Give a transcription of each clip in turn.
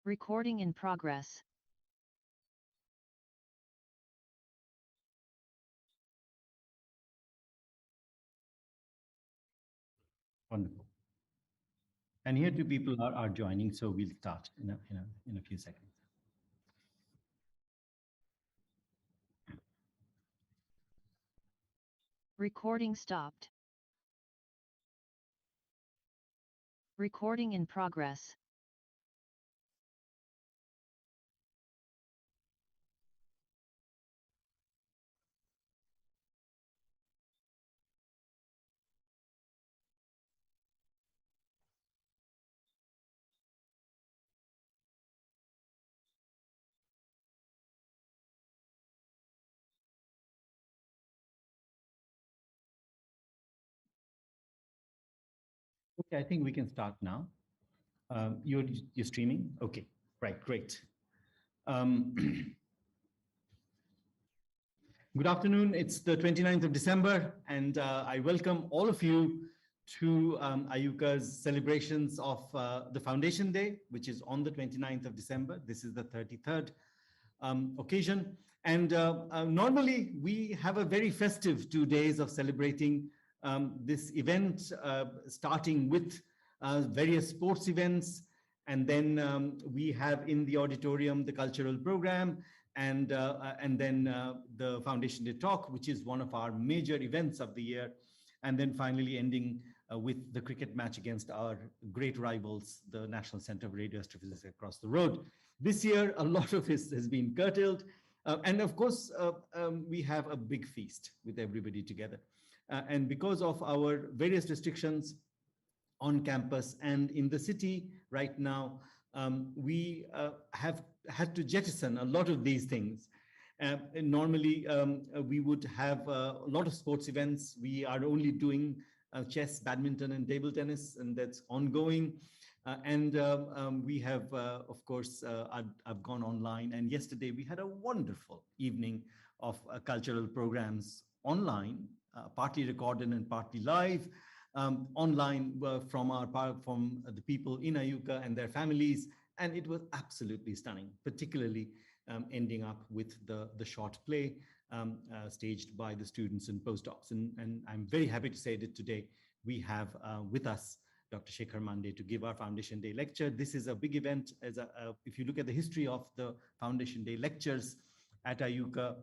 Recording in progress. Wonderful. And here two people are joining, so we'll start in a few seconds. Recording stopped. Recording in progress. Okay, I think we can start now. You're streaming? Okay, right, great. Good afternoon. It's the 29th of December, and I welcome all of you to IUCAA's celebrations of the Foundation Day, which is on the 29th of December. This is the 33rd occasion. And normally we have a very festive 2 days of celebrating this event, starting with various sports events. And then we have in the auditorium the cultural program, and then the Foundation Day talk, which is one of our major events of the year. And then finally ending with the cricket match against our great rivals, the National Center of Radio Astrophysics across the road. This year, a lot of this has been curtailed. And of course, we have a big feast with everybody together. And because of our various restrictions on campus and in the city right now, we have had to jettison a lot of these things. And normally, we would have a lot of sports events. We are only doing chess, badminton, and table tennis, and that's ongoing. We have, of course, I've gone online, and yesterday we had a wonderful evening of cultural programs online, partly recorded and partly live, online from the people in IUCAA and their families, and it was absolutely stunning, particularly ending up with the short play staged by the students and postdocs. And I'm very happy to say that today we have with us Dr. Shekhar Mande to give our Foundation Day lecture. This is a big event. If you look at the history of the Foundation Day lectures at IUCAA,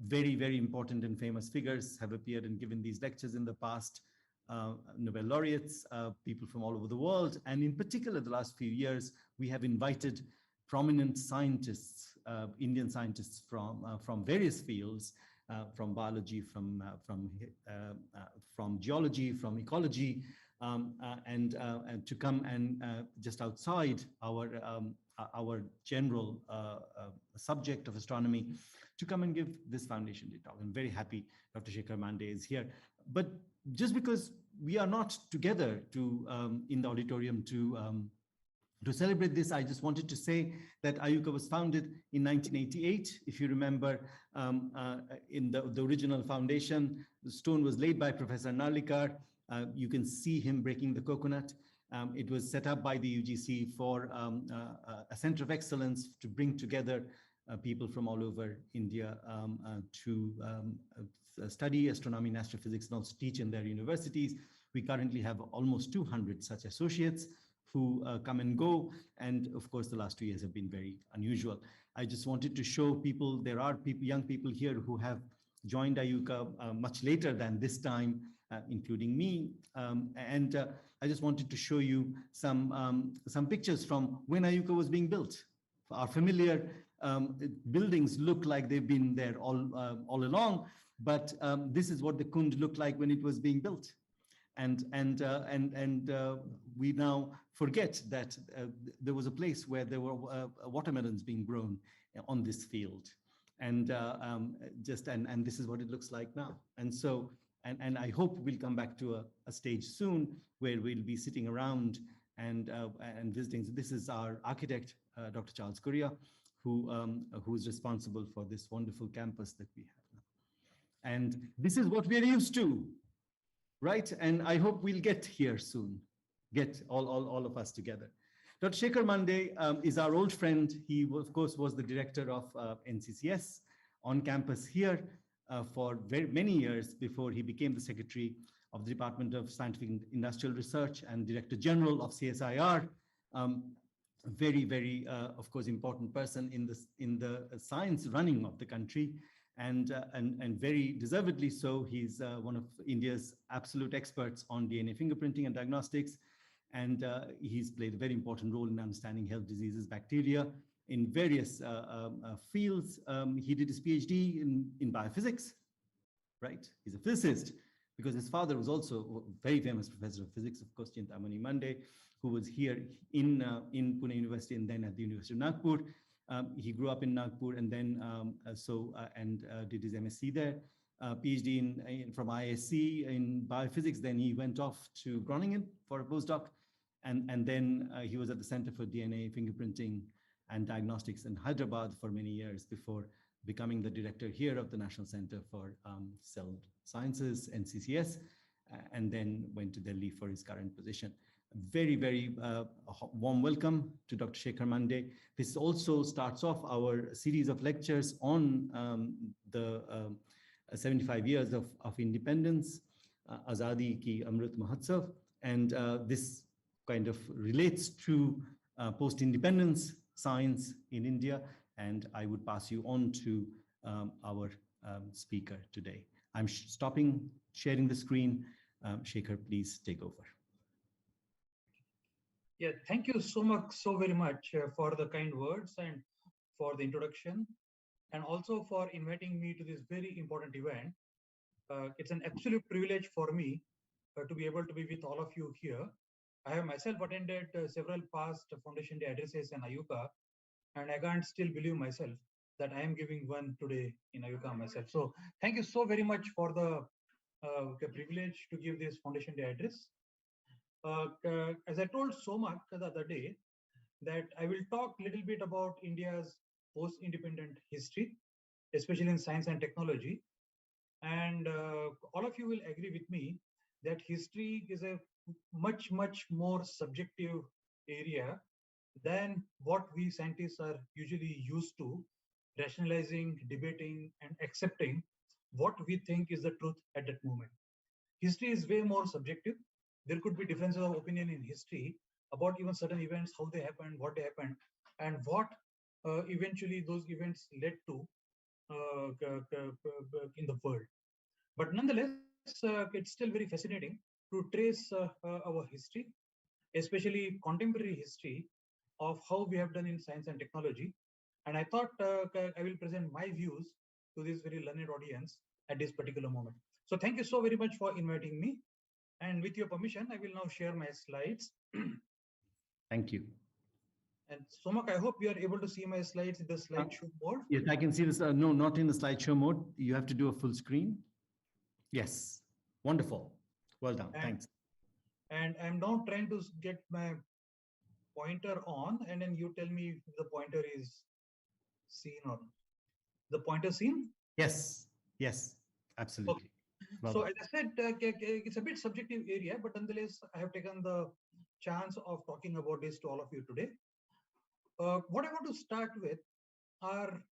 very, very important and famous figures have appeared and given these lectures in the past. Nobel laureates, people from all over the world. And in particular, the last few years, we have invited prominent scientists, Indian scientists from various fields, from biology, from geology, from ecology, and to come and just outside our general subject of astronomy, to come and give this Foundation Day talk. I'm very happy Dr. Shekhar Mande is here. But just because we are not together in the auditorium to celebrate this, I just wanted to say that IUCAA was founded in 1988. If you remember, in the original foundation, the stone was laid by Professor Narlikar. You can see him breaking the coconut. It was set up by the UGC for a center of excellence to bring together people from all over India to study astronomy and astrophysics and also teach in their universities. We currently have almost 200 such associates who come and go. And of course, the last 2 years have been very unusual. I just wanted to show people, there are young people here who have joined IUCAA much later than this time, including me. I just wanted to show you some pictures from when IUCAA was being built. Our familiar buildings look like they've been there all along, but this is what the Kund looked like when it was being built. And we now forget that there was a place where there were watermelons being grown on this field. And this is what it looks like now. And so, and I hope we'll come back to a stage soon where we'll be sitting around and visiting. So this is our architect, Dr. Charles Correa, who's responsible for this wonderful campus that we have now. And this is what we're used to, right? And I hope we'll get here soon, get all of us together. Dr. Shekhar Mande is our old friend. He, of course, was the director of NCCS on campus here for very many years before he became the secretary of the Department of Scientific and Industrial Research and Director General of CSIR. Very, very, of course, important person in the science running of the country, and very deservedly so. He's one of India's absolute experts on DNA fingerprinting and diagnostics, and he's played a very important role in understanding health diseases, bacteria in various fields. He did his PhD in biophysics, right? He's a physicist because his father was also a very famous professor of physics, of course, Chintamani Mande, who was here in Pune University and then at the University of Nagpur. He grew up in Nagpur and then did his MSc there, PhD from ISC in biophysics. Then he went off to Groningen for a postdoc, and then he was at the Center for DNA Fingerprinting and Diagnostics in Hyderabad for many years before becoming the director here of the National Center for Cell Sciences, NCCS, and then went to Delhi for his current position. Very, very warm welcome to Dr. Shekhar Mande. This also starts off our series of lectures on the 75 years of independence, Azadi Ki Amrit Mahotsav, and this kind of relates to post-independence science in India. And I would pass you on to our speaker today. I'm stopping sharing the screen. Shekhar, please take over. Yeah, thank you so very much for the kind words and for the introduction, and also for inviting me to this very important event. It's an absolute privilege for me to be able to be with all of you here. I have myself attended several past Foundation Day addresses in IUCAA, and I can't still believe myself that I am giving one today in IUCAA myself. So thank you so very much for the privilege to give this Foundation Day address. As I told Somak the other day, that I will talk a little bit about India's post-independent history, especially in science and technology. And all of you will agree with me that history is a much more subjective area than what we scientists are usually used to, rationalizing, debating, and accepting what we think is the truth at that moment. History is way more subjective. There could be differences of opinion in history about even certain events, how they happened, what they happened, and what eventually those events led to in the world. But nonetheless, it's still very fascinating to trace our history, especially contemporary history of how we have done in science and technology. And I thought I will present my views to this very learned audience at this particular moment. So thank you so very much for inviting me. And with your permission, I will now share my slides. Thank you. And Somak, I hope you are able to see my slides in the slideshow mode. Yes, I can see this. No, not in the slideshow mode. You have to do a full screen. Yes, wonderful. Well done, thanks. And I'm now trying to get my pointer on, and then you tell me if the pointer is seen or not. The pointer seen? Yes, absolutely. Okay. Well, so as I said, it's a bit subjective area, but nonetheless, I have taken the chance of talking about this to all of you today. What I want to start with are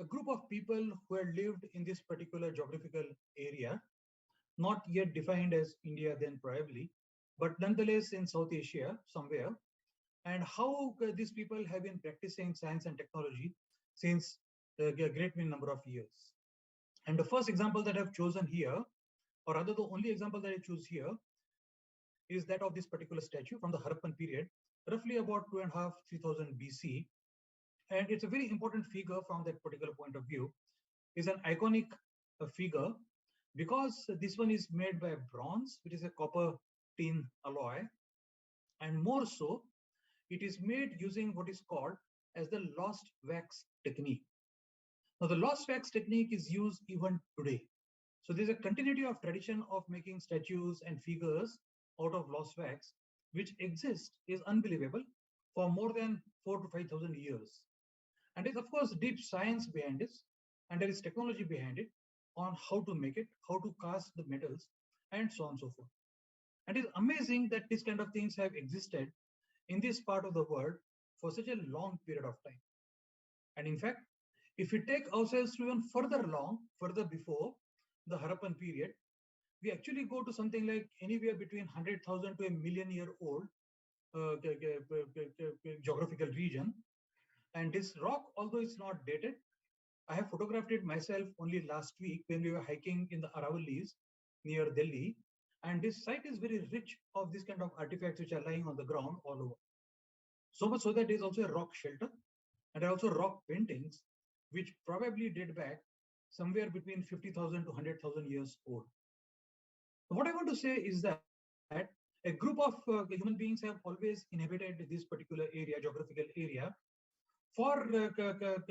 a group of people who had lived in this particular geographical area, not yet defined as India then probably, but nonetheless in South Asia somewhere, and how these people have been practicing science and technology since a great many number of years. And the first example that I've chosen here, or rather the only example that I choose here, is that of this particular statue from the Harappan period, roughly about 2,500-3,000 BC. And it's a very important figure from that particular point of view. It's an iconic figure because this one is made by bronze, which is a copper tin alloy. And more so, it is made using what is called as the lost wax technique. Now, the lost wax technique is used even today. So there's a continuity of tradition of making statues and figures out of lost wax, which exists, is unbelievable, for more than 4,000 to 5,000 years. And there's, of course, deep science behind this, and there is technology behind it on how to make it, how to cast the metals, and so on and so forth. And it's amazing that these kind of things have existed in this part of the world for such a long period of time. And in fact, if we take ourselves to even further before the Harappan period, we actually go to something like anywhere between 100,000 to a million year old geographical region. And this rock, although it's not dated, I have photographed it myself only last week when we were hiking in the Aravallis near Delhi. And this site is very rich of this kind of artifacts which are lying on the ground all over. So much so that there is also a rock shelter and there are also rock paintings which probably date back somewhere between 50,000 to 100,000 years old. What I want to say is that a group of human beings have always inhabited this particular area, geographical area, for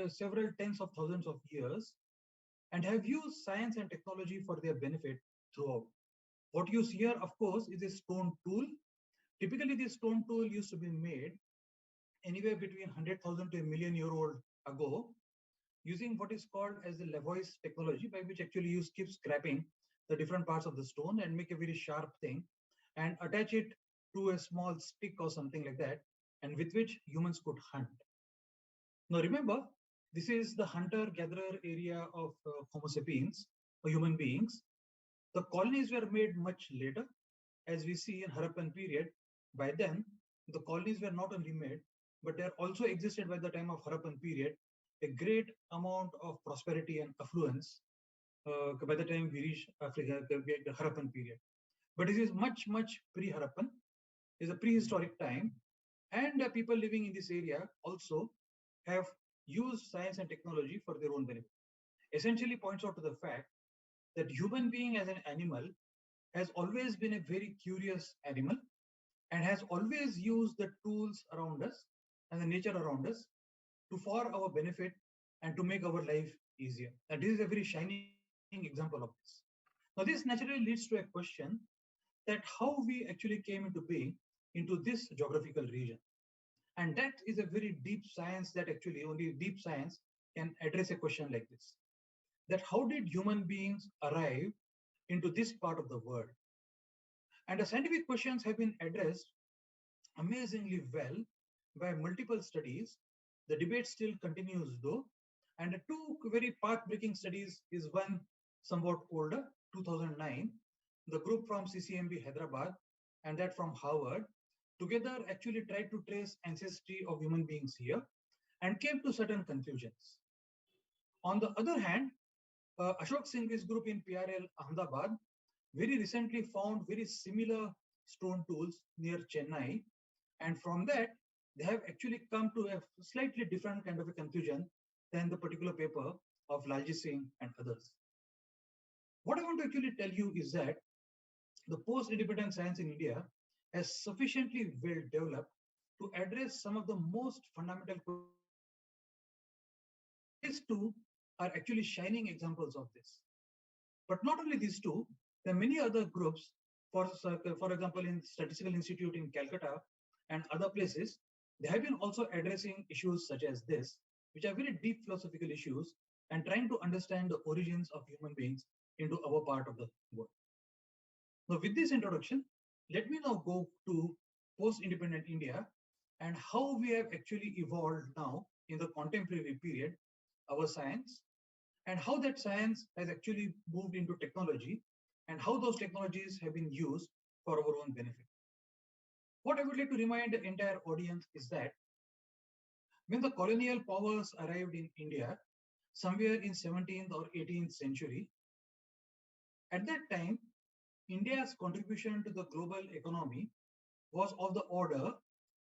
several tens of thousands of years and have used science and technology for their benefit throughout. What you see here, of course, is a stone tool. Typically, this stone tool used to be made anywhere between 100,000 to a million year old ago, using what is called as the Lavoie's technology, by which actually you keep scraping the different parts of the stone and make a very sharp thing and attach it to a small stick or something like that, and with which humans could hunt. Now remember, this is the hunter-gatherer area of Homo sapiens, or human beings. The colonies were made much later, as we see in Harappan period. By then, the colonies were not only made, but there also existed by the time of Harappan period a great amount of prosperity and affluence by the time we reach Africa, the Harappan period. But this is much, much pre-Harappan. It's a prehistoric time. And people living in this area also have used science and technology for their own benefit. Essentially points out to the fact that human being as an animal has always been a very curious animal and has always used the tools around us and the nature around us for our benefit and to make our life easier. And this is a very shining example of this. Now, this naturally leads to a question that how we actually came into being into this geographical region. And that is a very deep science that actually only deep science can address a question like this. That how did human beings arrive into this part of the world? And the scientific questions have been addressed amazingly well by multiple studies. The debate still continues though. And the two very path-breaking studies is one somewhat older, 2009, the group from CCMB Hyderabad and that from Harvard together actually tried to trace ancestry of human beings here and came to certain conclusions. On the other hand, Ashok Singhvi's group in PRL Ahmedabad very recently found very similar stone tools near Chennai. And from that, they have actually come to a slightly different kind of a conclusion than the particular paper of Lalji Singh and others. What I want to actually tell you is that the post-independent science in India has sufficiently well developed to address some of the most fundamental questions in science. And these two are actually shining examples of this. But not only these two, there are many other groups, for example, in Statistical Institute in Calcutta and other places, they have been also addressing issues such as this, which are very deep philosophical issues and trying to understand the origins of human beings into our part of the world. Now, with this introduction, let me now go to post-independent India and how we have actually evolved now in the contemporary period, our science, and how that science has actually moved into technology and how those technologies have been used for our own benefit. What I would like to remind the entire audience is that when the colonial powers arrived in India, somewhere in 17th or 18th century, at that time, India's contribution to the global economy was of the order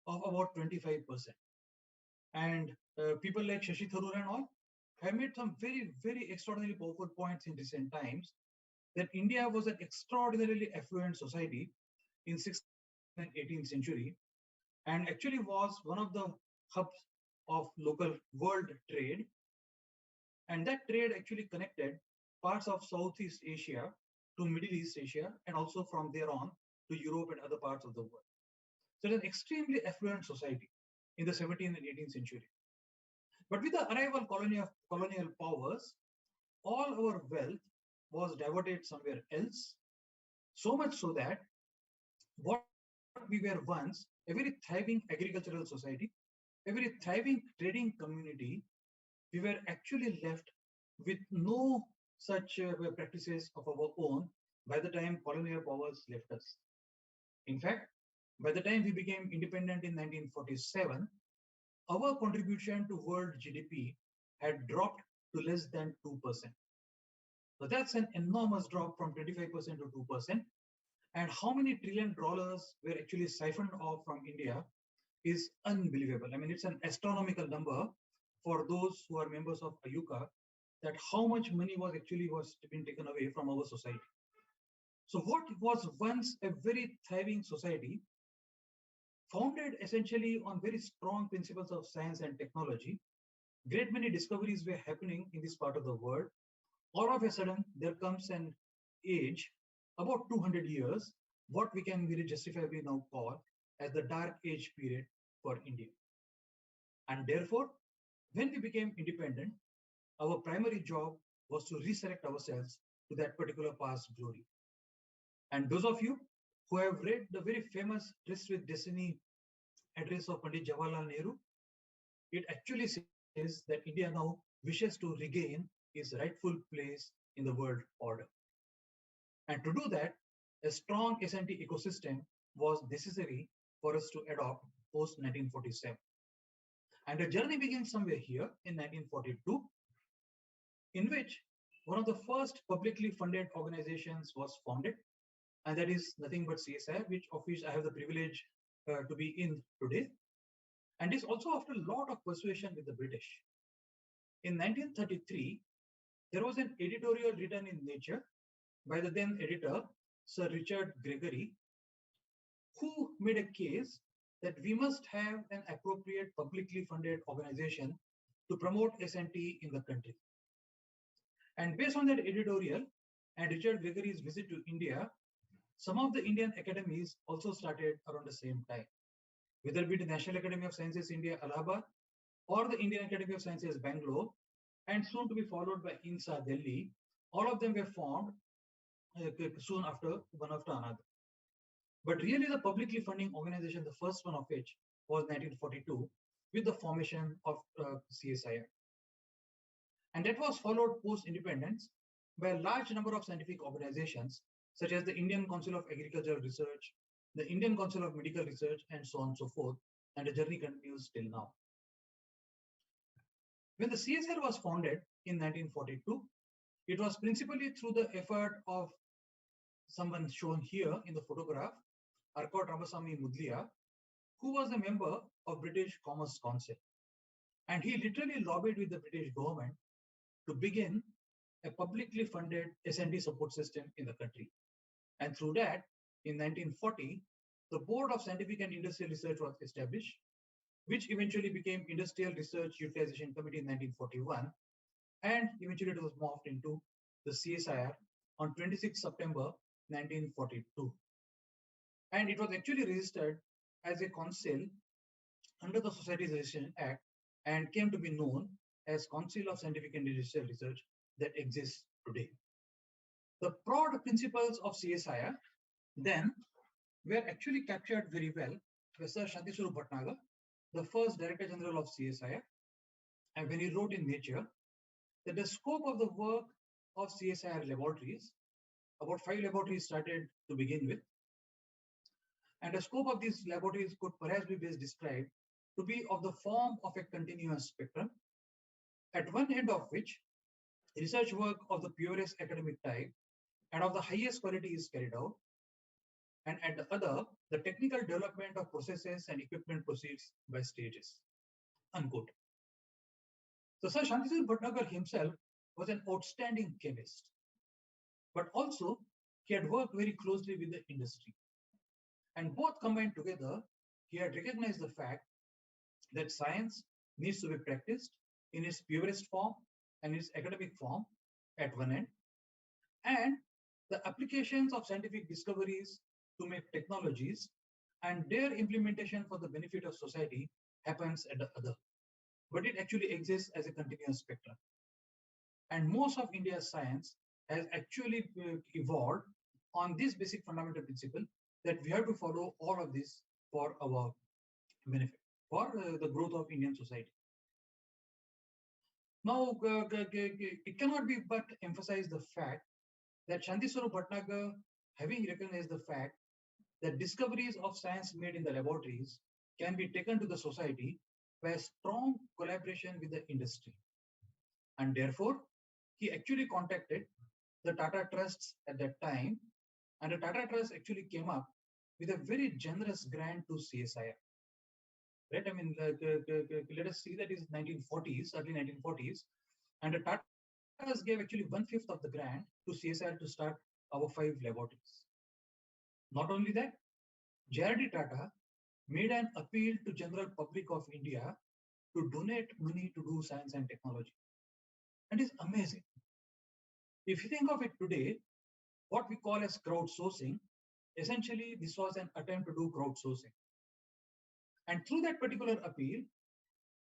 of about 25%. And people like Shashi Tharoor and all have made some very, very extraordinarily powerful points in recent times that India was an extraordinarily affluent society in 16th and 18th century and actually was one of the hubs of local world trade. And that trade actually connected parts of Southeast Asia to Middle East Asia and also from there on to Europe and other parts of the world. So it's an extremely affluent society in the 17th and 18th century. But with the arrival of colonial powers, all our wealth was diverted somewhere else, so much so that what we we were once a very thriving agricultural society, a very thriving trading community, we were actually left with no such practices of our own by the time colonial powers left us. In fact, by the time we became independent in 1947, our contribution to world GDP had dropped to less than 2%. So that's an enormous drop from 25% to 2%. And how many trillion dollars were actually siphoned off from India is unbelievable. I mean, it's an astronomical number for those who are members of IUCAA, that how much money was being taken away from our society. So what was once a very thriving society, founded essentially on very strong principles of science and technology, great many discoveries were happening in this part of the world. All of a sudden, there comes an age, about 200 years, what we can very justifiably now call as the dark age period for India. And therefore, when we became independent, our primary job was to resurrect ourselves to that particular past glory. And those of you who have read the very famous Tryst with Destiny address of Pandit Jawaharlal Nehru, it actually says that India now wishes to regain its rightful place in the world order. And to do that, a strong S&T ecosystem was necessary for us to adopt post 1947. And the journey begins somewhere here in 1942, in which one of the first publicly funded organizations was founded, and that is nothing but CSIR, of which I have the privilege to be in today. And this also after a lot of persuasion with the British. In 1933, there was an editorial written in Nature by the then editor, Sir Richard Gregory, who made a case that we must have an appropriate publicly funded organization to promote S&T in the country. And based on that editorial and Richard Gregory's visit to India, some of the Indian academies also started around the same time, whether it be the National Academy of Sciences India, Allahabad, or the Indian Academy of Sciences, Bangalore, and soon to be followed by INSA, Delhi. All of them were formed soon after, one after another. But really the publicly funding organization, the first one of which was 1942 with the formation of CSIR. And that was followed post-independence by a large number of scientific organizations, such as the Indian Council of Agricultural Research, the Indian Council of Medical Research, and so on and so forth. And the journey continues till now. When the CSIR was founded in 1942, it was principally through the effort of someone shown here in the photograph, Arcot Ramasamy Mudliya, who was a member of British Commerce Council. And he literally lobbied with the British government to begin a publicly funded S&T support system in the country. And through that, in 1940, the Board of Scientific and Industrial Research was established, which eventually became Industrial Research Utilization Committee in 1941, and eventually it was morphed into the CSIR on 26 September 1942. And it was actually registered as a council under the Societies Registration Act and came to be known as Council of Scientific and Industrial Research that exists today. The broad principles of CSIR then were actually captured very well by Sir Shanti Bhatnagar, the first Director General of CSIR, and when he wrote in Nature that the scope of the work of CSIR laboratories, about 5 laboratories started to begin with, and the scope of these laboratories could perhaps be best described to be of the form of a continuous spectrum, at one end of which research work of the purest academic type and of the highest quality is carried out, and at the other, the technical development of processes and equipment proceeds by stages. Unquote. So Sir Shanti Bhatnagar himself was an outstanding chemist, but also he had worked very closely with the industry. And both combined together, he had recognized the fact that science needs to be practiced in its purest form and its academic form at one end, and the applications of scientific discoveries to make technologies and their implementation for the benefit of society happens at the other. But it actually exists as a continuous spectrum. And most of India's science has actually evolved on this basic fundamental principle that we have to follow all of this for our benefit, for the growth of Indian society. Now, it cannot be but emphasize the fact that Shanti Swarup Bhatnagar, having recognized the fact that discoveries of science made in the laboratories can be taken to the society by a strong collaboration with the industry. And therefore, he actually contacted the Tata Trusts at that time, and the Tata Trust actually came up with a very generous grant to CSIR. Right? I mean, let us see that is 1940s, early 1940s, and the Tatas gave actually 1/5 of the grant to CSIR to start our 5 laboratories. Not only that, JRD Tata made an appeal to general public of India to donate money to do science and technology. And it's amazing. If you think of it today, what we call as crowdsourcing, essentially this was an attempt to do crowdsourcing. And through that particular appeal,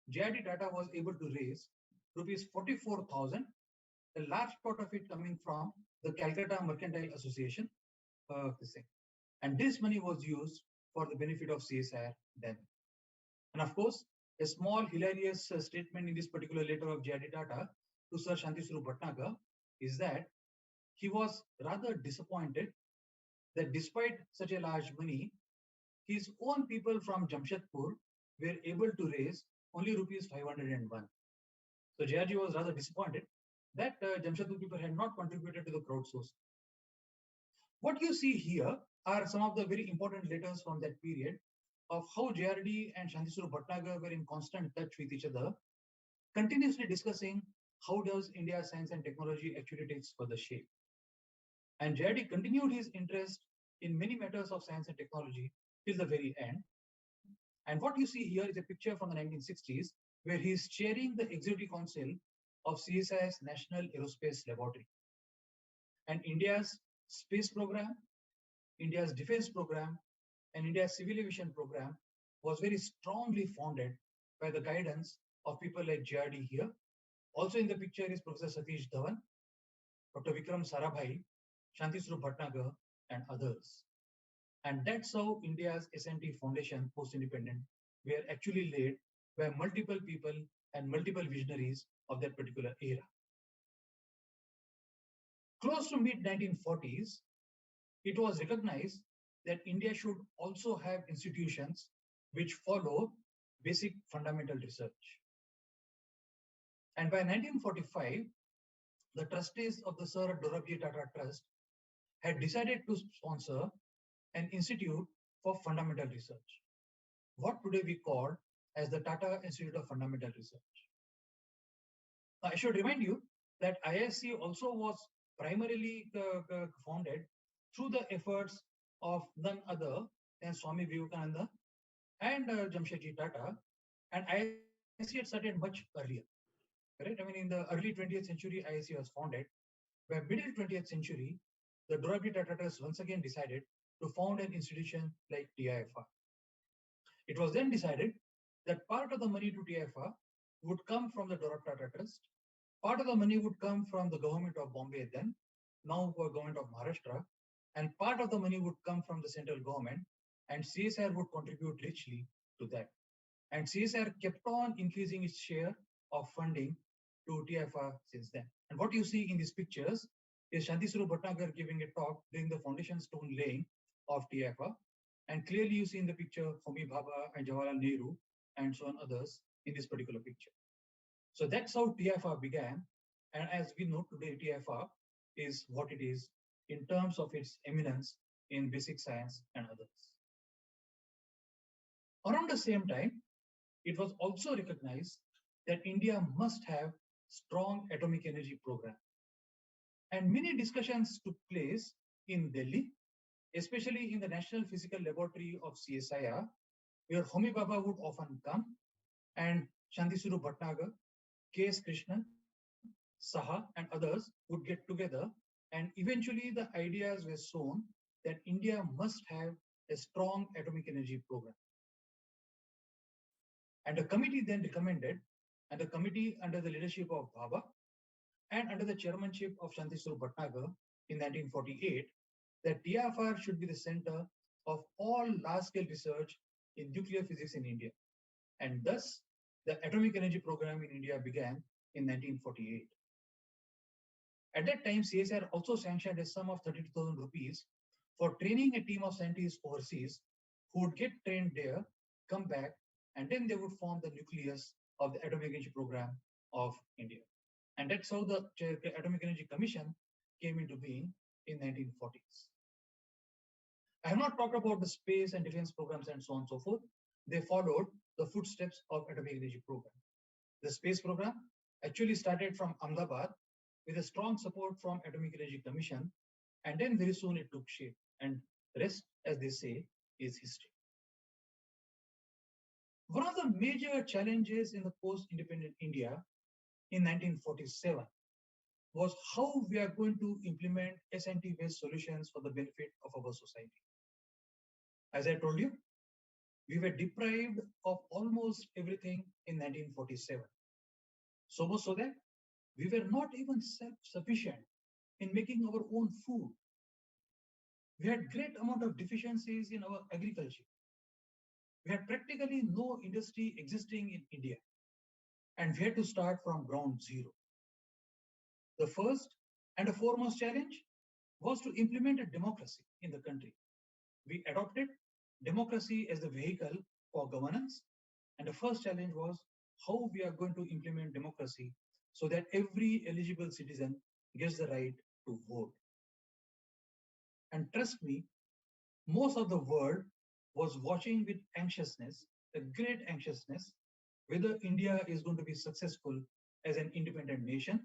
JRD Tata was able to raise rupees 44,000, a large part of it coming from the Calcutta Mercantile Association. And this money was used for the benefit of CSIR then. And of course, a small hilarious statement in this particular letter of JRD Tata to Sir Shanti Swarup Bhatnagar is that he was rather disappointed that despite such a large money, his own people from Jamshedpur were able to raise only rupees 501. So JRG was rather disappointed that Jamshedpur people had not contributed to the crowdsourcing. What you see here are some of the very important letters from that period of how JRD and Shanti Swarup Bhatnagar were in constant touch with each other, continuously discussing how does India's science and technology actually takes further shape. And JRD continued his interest in many matters of science and technology till the very end. And what you see here is a picture from the 1960s, where he is chairing the Executive Council of CSIR's National Aerospace Laboratory. And India's space program, India's defense program, and India's civil aviation program was very strongly founded by the guidance of people like JRD here. Also in the picture is Professor Satish Dhawan, Dr. Vikram Sarabhai, Shanti Swarup Bhatnagar, and others. And that's how India's S&T foundation post-independent were actually laid by multiple people and multiple visionaries of that particular era. Close to mid-1940s, it was recognized that India should also have institutions which follow basic fundamental research. And by 1945, the trustees of the Sir Dorabji Tata Trust had decided to sponsor an institute for fundamental research, what today we call as the Tata Institute of Fundamental Research. I should remind you that ISC also was primarily founded through the efforts of none other than Swami Vivekananda and Jamshedji Tata, and ISC had started much earlier. Right? I mean, in the early 20th century, ISC was founded. By middle 20th century, the Dorabji Tata Trust once again decided to found an institution like TIFR. It was then decided that part of the money to TIFR would come from the Dorabji Tata Trust, part of the money would come from the government of Bombay then, now government of Maharashtra, and part of the money would come from the central government, and CSIR would contribute richly to that. And CSIR kept on increasing its share of funding to TIFR since then. And what you see in these pictures is Shanti Swarup Bhatnagar giving a talk during the foundation stone laying of TIFR. And clearly you see in the picture Homi Bhabha and Jawaharlal Nehru and so on others in this particular picture. So that's how TIFR began. And as we know today, TIFR is what it is in terms of its eminence in basic science and others. Around the same time, it was also recognized that India must have strong atomic energy program. And many discussions took place in Delhi, especially in the National Physical Laboratory of CSIR, where Homi Bhabha would often come, and Shanti Swarup Bhatnagar, K.S. Krishnan, Saha, and others would get together, and eventually the ideas were sown that India must have a strong atomic energy program. And the committee then recommended, and the committee under the leadership of Bhabha and under the chairmanship of Shanti Swarup Bhatnagar in 1948, that TIFR should be the center of all large-scale research in nuclear physics in India. And thus, the atomic energy program in India began in 1948. At that time, CSIR also sanctioned a sum of 32,000 rupees for training a team of scientists overseas who would get trained there, come back, and then they would form the nucleus of the atomic energy program of India. And that's how the Atomic Energy Commission came into being in 1940s. I have not talked about the space and defense programs and so on and so forth. They followed the footsteps of atomic energy program. The space program actually started from Ahmedabad with a strong support from Atomic Energy Commission, and then very soon it took shape, and the rest, as they say, is history. One of the major challenges in the post-independent India in 1947 was how we are going to implement S&T-based solutions for the benefit of our society. As I told you, we were deprived of almost everything in 1947. So much so that we were not even self-sufficient in making our own food. We had great amount of deficiencies in our agriculture. We had practically no industry existing in India, and we had to start from ground zero. The first and the foremost challenge was to implement a democracy in the country. We adopted democracy as the vehicle for governance, and the first challenge was how we are going to implement democracy so that every eligible citizen gets the right to vote. And trust me, most of the world was watching with anxiousness, a great anxiousness, whether India is going to be successful as an independent nation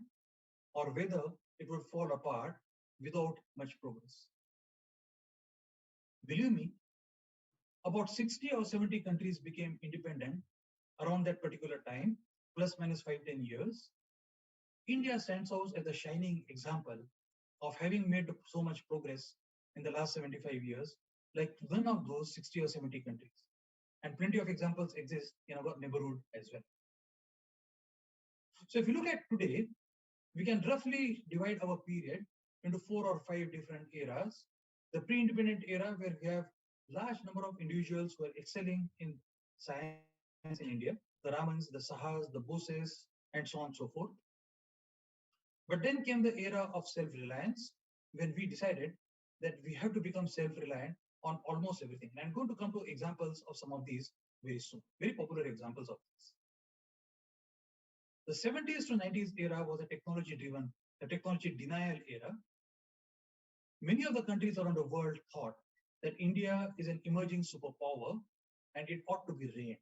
or whether it would fall apart without much progress. Believe me, about 60 or 70 countries became independent around that particular time, plus minus 5-10 years. India stands out as a shining example of having made so much progress in the last 75 years, like one of those 60 or 70 countries. And plenty of examples exist in our neighborhood as well. So if you look at today, we can roughly divide our period into 4 or 5 different eras. The pre-independent era, where we have large number of individuals who are excelling in science in India, the Ramans, the Sahas, the Boses, and so on and so forth. But then came the era of self-reliance, when we decided that we have to become self-reliant on almost everything. And I'm going to come to examples of some of these very soon, very popular examples of this. The 70s to 90s era was a technology denial era. Many of the countries around the world thought that India is an emerging superpower and it ought to be reined.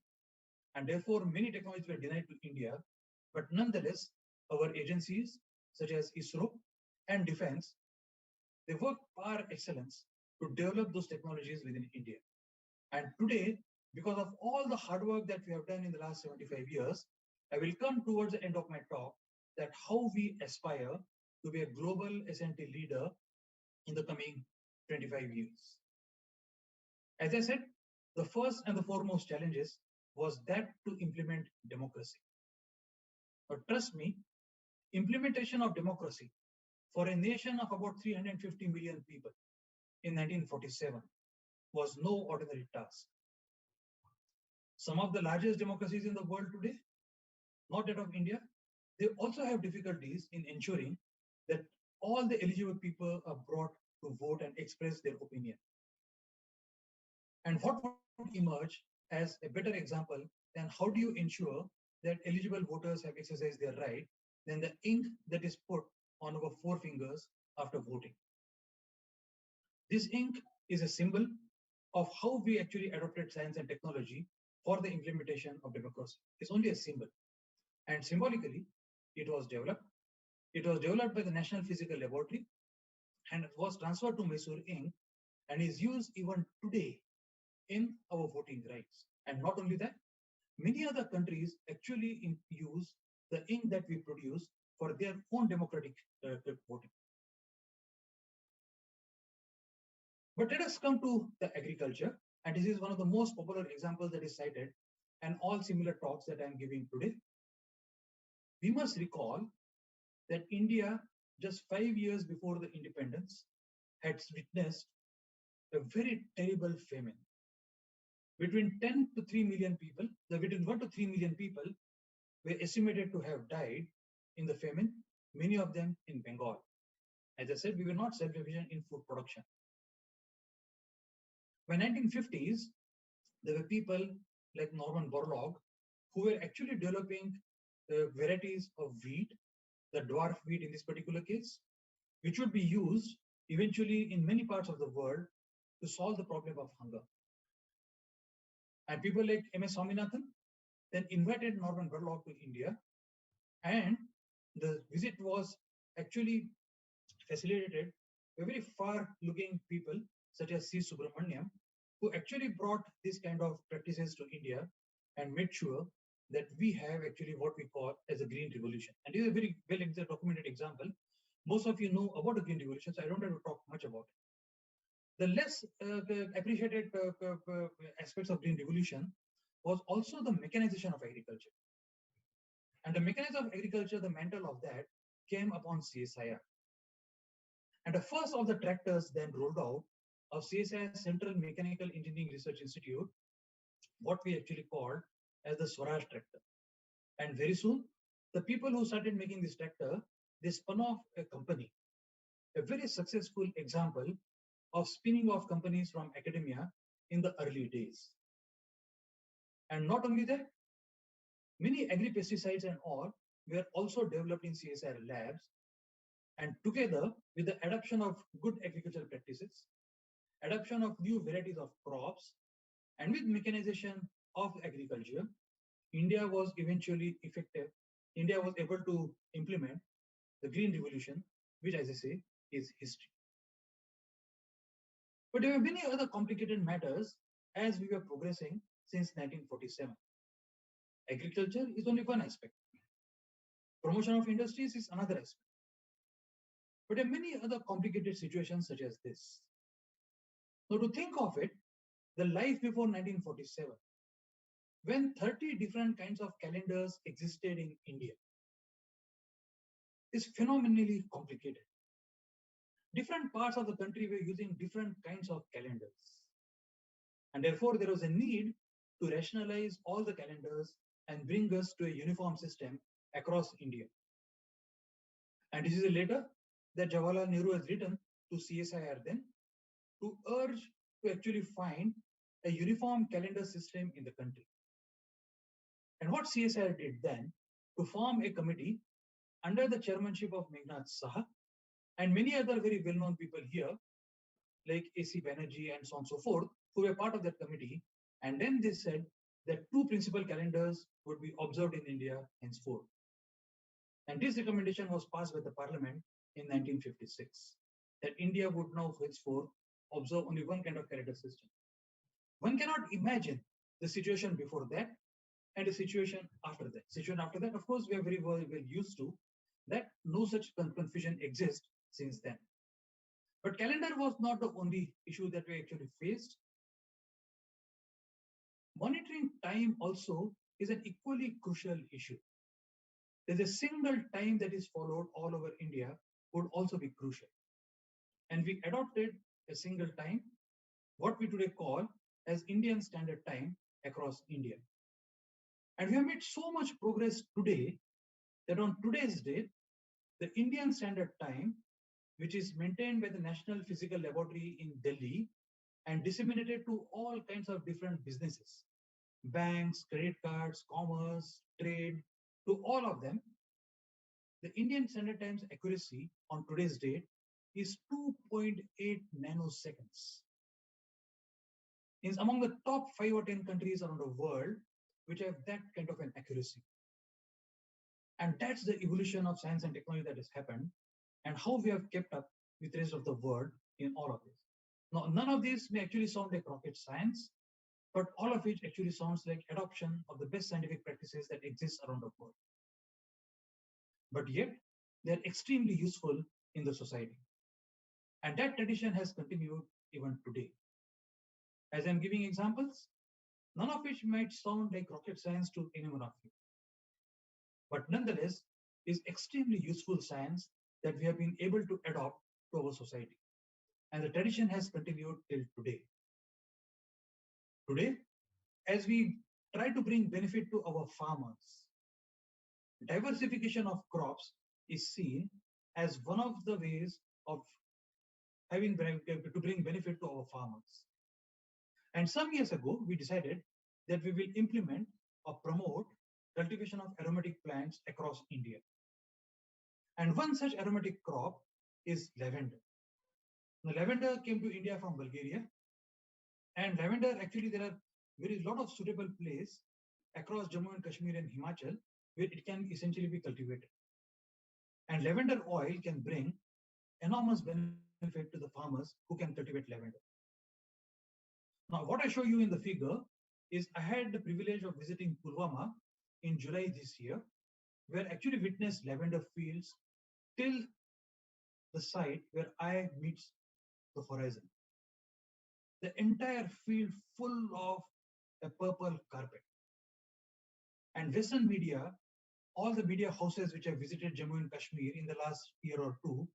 And therefore, many technologies were denied to India. But nonetheless, our agencies, such as ISRO and Defense, they worked par excellence to develop those technologies within India. And today, because of all the hard work that we have done in the last 75 years, I will come towards the end of my talk that how we aspire to be a global S&T leader in the coming 25 years. As I said, the first and the foremost challenges was that to implement democracy. But trust me, implementation of democracy for a nation of about 350 million people in 1947 was no ordinary task. Some of the largest democracies in the world today, not that of India, they also have difficulties in ensuring that all the eligible people are brought to vote and express their opinion. And what would emerge as a better example than how do you ensure that eligible voters have exercised their right than the ink that is put on our forefingers after voting. This ink is a symbol of how we actually adopted science and technology for the implementation of democracy. It's only a symbol. And symbolically, it was developed. It was developed by the National Physical Laboratory and it was transferred to Mysore ink and is used even today in our voting rights. And not only that, many other countries actually use the ink that we produce for their own democratic voting. But let us come to the agriculture, and this is one of the most popular examples that is cited and all similar talks that I am giving today. We must recall that India, just 5 years before the independence, had witnessed a very terrible famine. Between 10 to 3 million people, between 1 to 3 million people were estimated to have died in the famine, many of them in Bengal. As I said, we were not self-sufficient in food production. By 1950s, there were people like Norman Borlaug who were actually developing varieties of wheat, the dwarf wheat in this particular case, which would be used eventually in many parts of the world to solve the problem of hunger. And people like M.S. Swaminathan then invited Norman Borlaug to India, and the visit was actually facilitated by very far-looking people such as C. Subramaniam, who actually brought these kind of practices to India and made sure that we have actually what we call as a green revolution. And this is a very well documented example. Most of you know about the green revolution, so I don't have to talk much about it. The less appreciated aspects of green revolution was also the mechanization of agriculture. And the mechanization of agriculture, the mantle of that came upon CSIR. And the first of the tractors then rolled out of CSIR Central Mechanical Engineering Research Institute, what we actually called as the Swaraj tractor. And very soon, the people who started making this tractor, they spun off a company, a very successful example of spinning off companies from academia in the early days. And not only that, many agri-pesticides and all were also developed in CSIR labs, and together with the adoption of good agricultural practices, adoption of new varieties of crops, and with mechanization of agriculture, India was eventually effective. India was able to implement the Green Revolution, which, as I say, is history. But there were many other complicated matters as we were progressing since 1947. Agriculture is only one aspect. Promotion of industries is another aspect. But there are many other complicated situations such as this. Now, to think of it, the life before 1947, when 30 different kinds of calendars existed in India, is phenomenally complicated. Different parts of the country were using different kinds of calendars. And therefore, there was a need to rationalize all the calendars and bring us to a uniform system across India. And this is a letter that Jawaharlal Nehru has written to CSIR then to urge to actually find a uniform calendar system in the country. And what CSIR did then, to form a committee under the chairmanship of Meghnad Saha and many other very well-known people here, like A.C. Banerjee and so on and so forth, who were part of that committee. And then they said that 2 principal calendars would be observed in India henceforth. And this recommendation was passed by the parliament in 1956, that India would now henceforth observe only one kind of calendar system. One cannot imagine the situation before that and the situation after that. Situation after that, of course, we are very well used to that no such confusion exists since then. But calendar was not the only issue that we actually faced. Monitoring time also is an equally crucial issue. There's a single time that is followed all over India would also be crucial. And we adopted a single time, what we today call as Indian Standard Time across India. And we have made so much progress today that on today's date, the Indian Standard Time, which is maintained by the National Physical Laboratory in Delhi and disseminated to all kinds of different businesses, banks, credit cards, commerce, trade, to all of them, the Indian Standard Time's accuracy on today's date is 2.8 nanoseconds. It's among the top 5 or 10 countries around the world which have that kind of an accuracy. And that's the evolution of science and technology that has happened and how we have kept up with the rest of the world in all of this. Now, none of these may actually sound like rocket science, but all of it actually sounds like adoption of the best scientific practices that exist around the world. But yet, they're extremely useful in the society. And that tradition has continued even today. As I'm giving examples, none of which might sound like rocket science to anyone of you. But nonetheless, is extremely useful science that we have been able to adopt to our society. And the tradition has continued till today. Today, as we try to bring benefit to our farmers, diversification of crops is seen as one of the ways of having to bring benefit to our farmers. And some years ago, we decided that we will implement or promote cultivation of aromatic plants across India. And one such aromatic crop is lavender. The lavender came to India from Bulgaria. And lavender, actually, there are very lot of suitable place across Jammu and Kashmir and Himachal where it can essentially be cultivated. And lavender oil can bring enormous benefit to the farmers who can cultivate lavender. Now, what I show you in the figure is I had the privilege of visiting Pulwama in July this year, where I actually witnessed lavender fields till the site where I meets the horizon. The entire field full of a purple carpet. And Western media, all the media houses which have visited Jammu and Kashmir in the last year or two,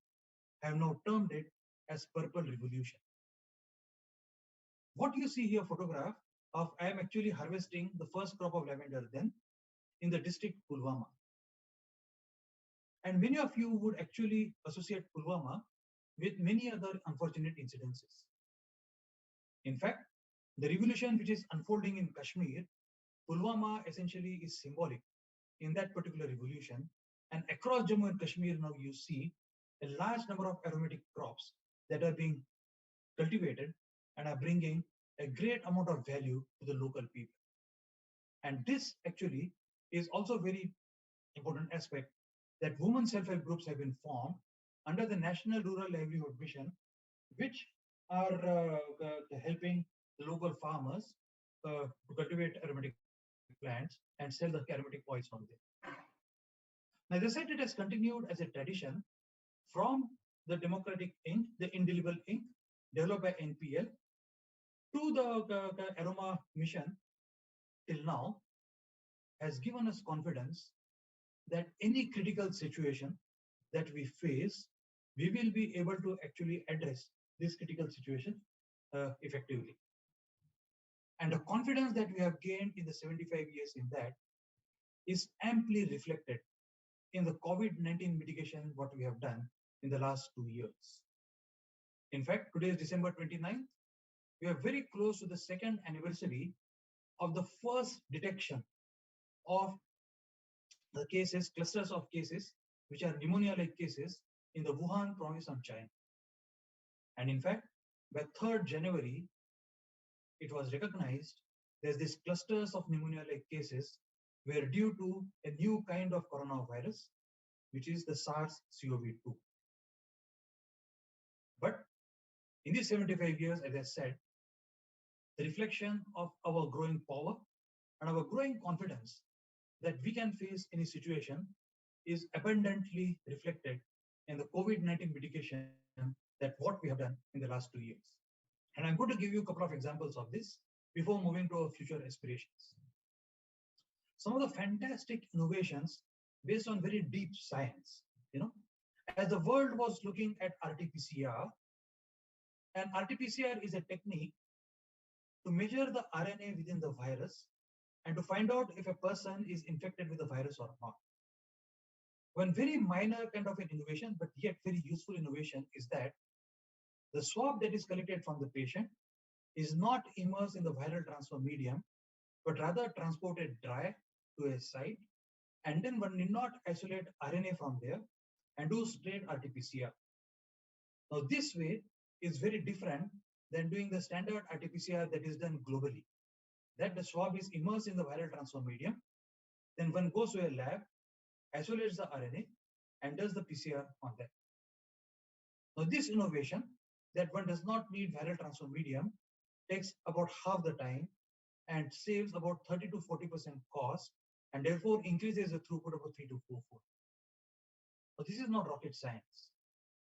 have now termed it as purple revolution. What you see here photograph of, I am actually harvesting the first crop of lavender then in the district Pulwama. And many of you would actually associate Pulwama with many other unfortunate incidences. In fact, the revolution which is unfolding in Kashmir, Pulwama essentially is symbolic in that particular revolution. And across Jammu and Kashmir now you see a large number of aromatic crops that are being cultivated and are bringing a great amount of value to the local people. And this actually is also a very important aspect that women self-help groups have been formed under the National Rural Livelihood Mission, which are helping the local farmers to cultivate aromatic plants and sell the aromatic oils from there. Now, as I said, it has continued as a tradition from the democratic ink, the indelible ink developed by NPL, to the aroma mission till now, has given us confidence that any critical situation that we face, we will be able to actually address this critical situation effectively. And the confidence that we have gained in the 75 years in that is amply reflected in the COVID-19 mitigation, what we have done in the last 2 years. In fact, today is December 29th. We are very close to the second anniversary of the first detection of the cases, clusters of cases, which are pneumonia-like cases in the Wuhan province of China. And in fact, by 3rd January, it was recognized there's these clusters of pneumonia-like cases were due to a new kind of coronavirus, which is the SARS-CoV-2. But in these 75 years, as I said, the reflection of our growing power and our growing confidence that we can face any situation is abundantly reflected in the COVID-19 mitigation that what we have done in the last 2 years. And I'm going to give you a couple of examples of this before moving to our future aspirations. Some of the fantastic innovations based on very deep science, as the world was looking at RT-PCR, and RT-PCR is a technique to measure the RNA within the virus and to find out if a person is infected with the virus or not. One very minor kind of an innovation, but yet very useful innovation, is that the swab that is collected from the patient is not immersed in the viral transfer medium, but rather transported dry to a site, and then one need not isolate RNA from there and do straight RT-PCR. Now, this way is very different than doing the standard RT-PCR that is done globally. That the swab is immersed in the viral transfer medium, then one goes to a lab, isolates the RNA, and does the PCR on that. Now, this innovation that one does not need viral transfer medium takes about half the time and saves about 30 to 40% cost, and therefore increases the throughput about 3 to 4 fold. Now, this is not rocket science,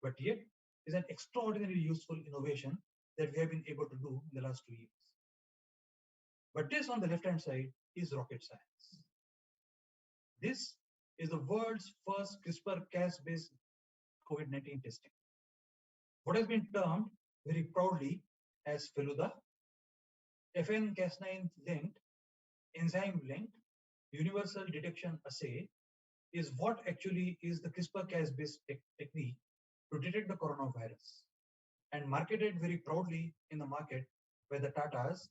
but yet is an extraordinarily useful innovation that we have been able to do in the last 2 years. But this on the left-hand side is rocket science. This is the world's first CRISPR-Cas-based COVID-19 testing. What has been termed very proudly as Feluda, FN-Cas9 linked, enzyme linked, universal detection assay is what actually is the CRISPR-Cas based technique to detect the coronavirus and marketed very proudly in the market by the Tatas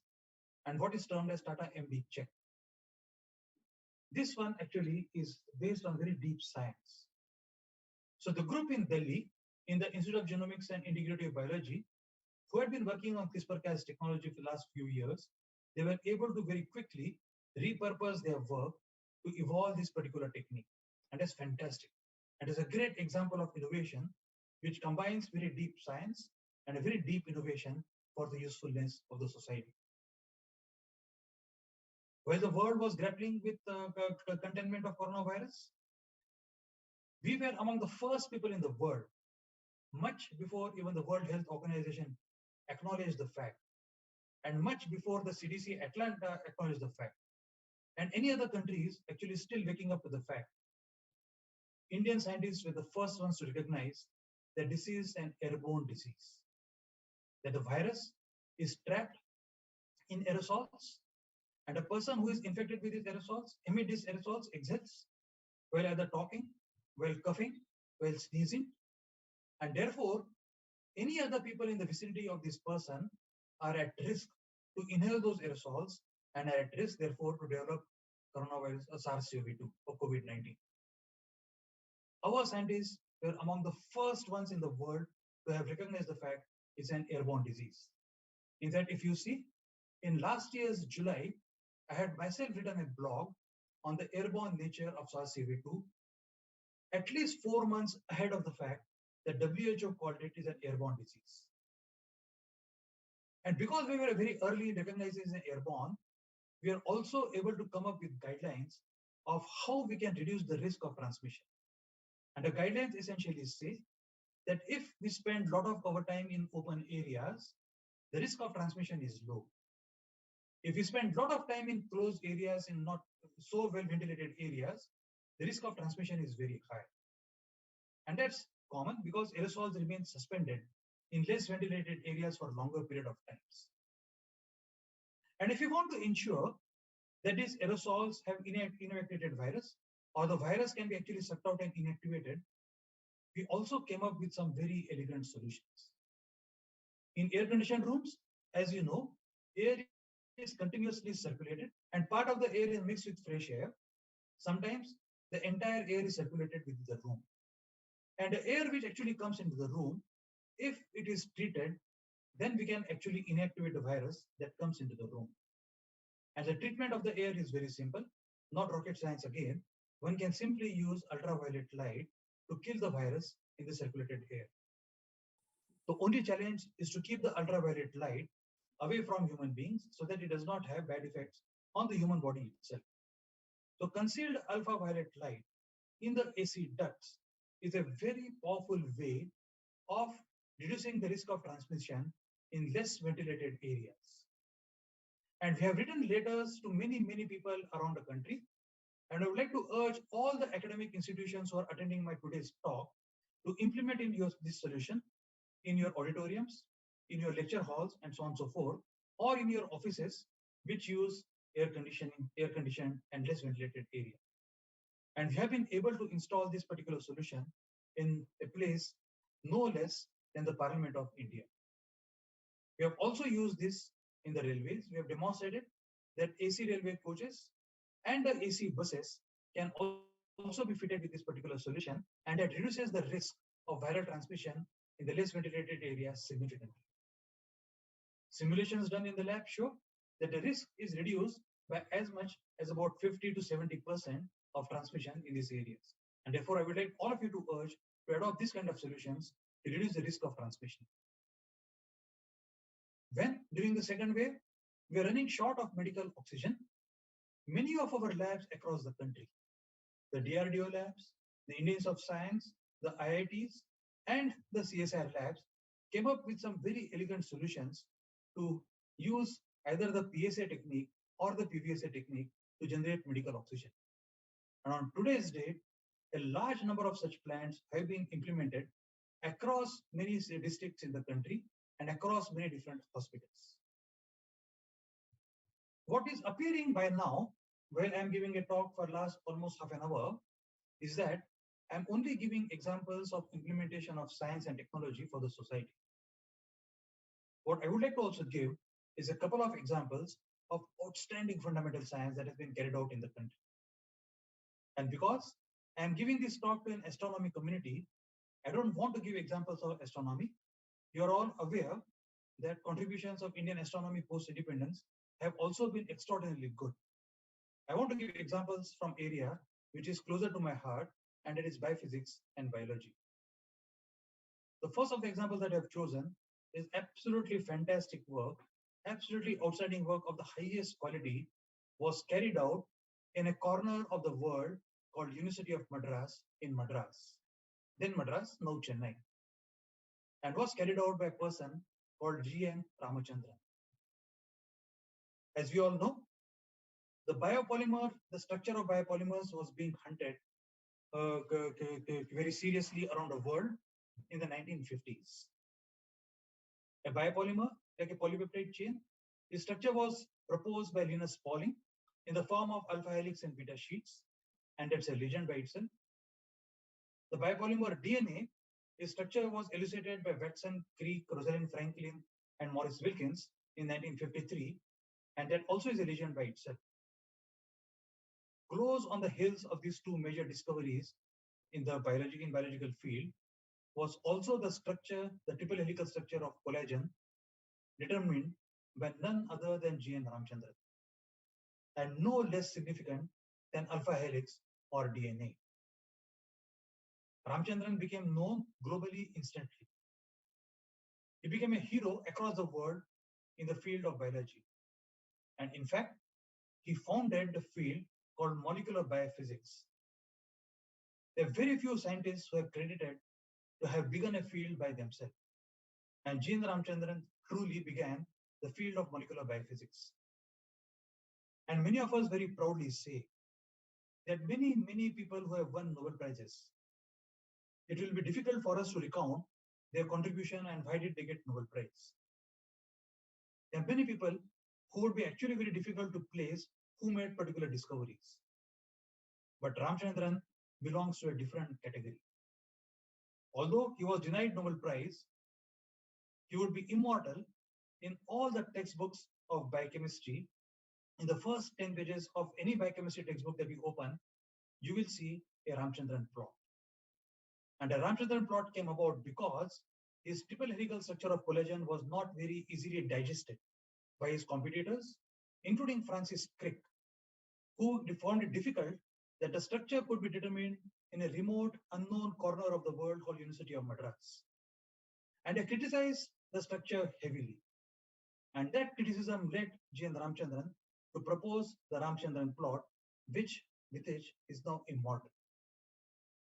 and what is termed as Tata MD check. This one actually is based on very deep science. So the group in Delhi, in the Institute of Genomics and Integrative Biology, who had been working on CRISPR-Cas technology for the last few years, they were able to very quickly repurpose their work to evolve this particular technique. And that's fantastic. And it's a great example of innovation, which combines very deep science and a very deep innovation for the usefulness of the society. While the world was grappling with the containment of coronavirus, we were among the first people in the world, much before even the World Health Organization acknowledged the fact, and much before the CDC Atlanta acknowledged the fact, and any other countries actually still waking up to the fact. Indian scientists were the first ones to recognize that this is an airborne disease, that the virus is trapped in aerosols, and a person who is infected with these aerosols emits these aerosols, exhales, while either talking, while coughing, while sneezing, and therefore, any other people in the vicinity of this person are at risk to inhale those aerosols and are at risk, therefore, to develop coronavirus or SARS-CoV-2 or COVID-19. Our scientists were among the first ones in the world to have recognized the fact it's an airborne disease. In fact, if you see, in last year's July, I had myself written a blog on the airborne nature of SARS-CoV-2, at least 4 months ahead of the fact that WHO called it is an airborne disease. And because we were very early in recognizing it as an airborne, we are also able to come up with guidelines of how we can reduce the risk of transmission. And the guidelines essentially say that if we spend a lot of our time in open areas, the risk of transmission is low. If we spend a lot of time in closed areas, in not so well ventilated areas, the risk of transmission is very high. And that's common because aerosols remain suspended in less ventilated areas for a longer period of times. And if you want to ensure that these aerosols have inactivated virus, or the virus can be actually sucked out and inactivated, we also came up with some very elegant solutions. In air-conditioned rooms, as you know, air is continuously circulated, and part of the air is mixed with fresh air. Sometimes the entire air is circulated within the room. And the air which actually comes into the room, if it is treated, then we can actually inactivate the virus that comes into the room. And the treatment of the air is very simple, not rocket science again. One can simply use ultraviolet light to kill the virus in the circulated air. The only challenge is to keep the ultraviolet light away from human beings so that it does not have bad effects on the human body itself. So concealed ultraviolet light in the AC ducts is a very powerful way of reducing the risk of transmission in less ventilated areas. And we have written letters to many, many people around the country. And I would like to urge all the academic institutions who are attending my today's talk to implement this solution in your auditoriums, in your lecture halls, and so on and so forth, or in your offices, which use air-conditioned and less ventilated area. And we have been able to install this particular solution in a place no less than the Parliament of India. We have also used this in the railways. We have demonstrated that AC railway coaches and the AC buses can also be fitted with this particular solution, and that reduces the risk of viral transmission in the less ventilated areas significantly. Simulations done in the lab show that the risk is reduced by as much as about 50 to 70% of transmission in these areas. And therefore, I would like all of you to urge to adopt this kind of solutions to reduce the risk of transmission. When, during the second wave, we are running short of medical oxygen, many of our labs across the country, the DRDO labs, the Indians of Science, the IITs, and the CSIR labs came up with some very elegant solutions to use either the PSA technique or the PVSA technique to generate medical oxygen. And on today's date, a large number of such plants have been implemented across many districts in the country, and across many different hospitals. What is appearing by now, while I'm giving a talk for last almost half an hour, is that I'm only giving examples of implementation of science and technology for the society. What I would like to also give is a couple of examples of outstanding fundamental science that has been carried out in the country. And because I'm giving this talk to an astronomy community, I don't want to give examples of astronomy. You're all aware that contributions of Indian astronomy post-independence have also been extraordinarily good. I want to give examples from area which is closer to my heart, and it is biophysics and biology. The first of the examples that I have chosen is absolutely fantastic work, absolutely outstanding work of the highest quality, was carried out in a corner of the world called University of Madras in Madras, then Madras, now Chennai, and was carried out by a person called G.N. Ramachandran. As we all know, the structure of biopolymers was being hunted very seriously around the world in the 1950s. A biopolymer, like a polypeptide chain, its structure was proposed by Linus Pauling in the form of alpha helix and beta sheets, and that's a legend by itself. The biopolymer DNA, its structure was elucidated by Watson, Crick, Rosalind Franklin, and Maurice Wilkins in 1953, and that also is a legend by itself. Close on the heels of these two major discoveries in the biological field was also the structure, the triple helical structure of collagen, determined by none other than G.N. Ramachandran, and no less significant than alpha helix or DNA. Ramachandran became known globally instantly. He became a hero across the world in the field of biology. And in fact, he founded the field called molecular biophysics. There are very few scientists who are credited to have begun a field by themselves. And G.N. Ramachandran truly began the field of molecular biophysics. And many of us very proudly say that many people who have won Nobel Prizes, it will be difficult for us to recount their contribution and why did they get Nobel Prize. There are many people who would be actually very difficult to place who made particular discoveries. But Ramachandran belongs to a different category. Although he was denied Nobel Prize, he would be immortal in all the textbooks of biochemistry. In the first 10 pages of any biochemistry textbook that we open, you will see a Ramachandran plot. And a Ramachandran plot came about because his triple helical structure of collagen was not very easily digested by his competitors, including Francis Crick, who found it difficult that the structure could be determined in a remote, unknown corner of the world called University of Madras. And they criticized the structure heavily. And that criticism led G.N. Ramachandran to propose the Ramachandran plot, which is now immortal.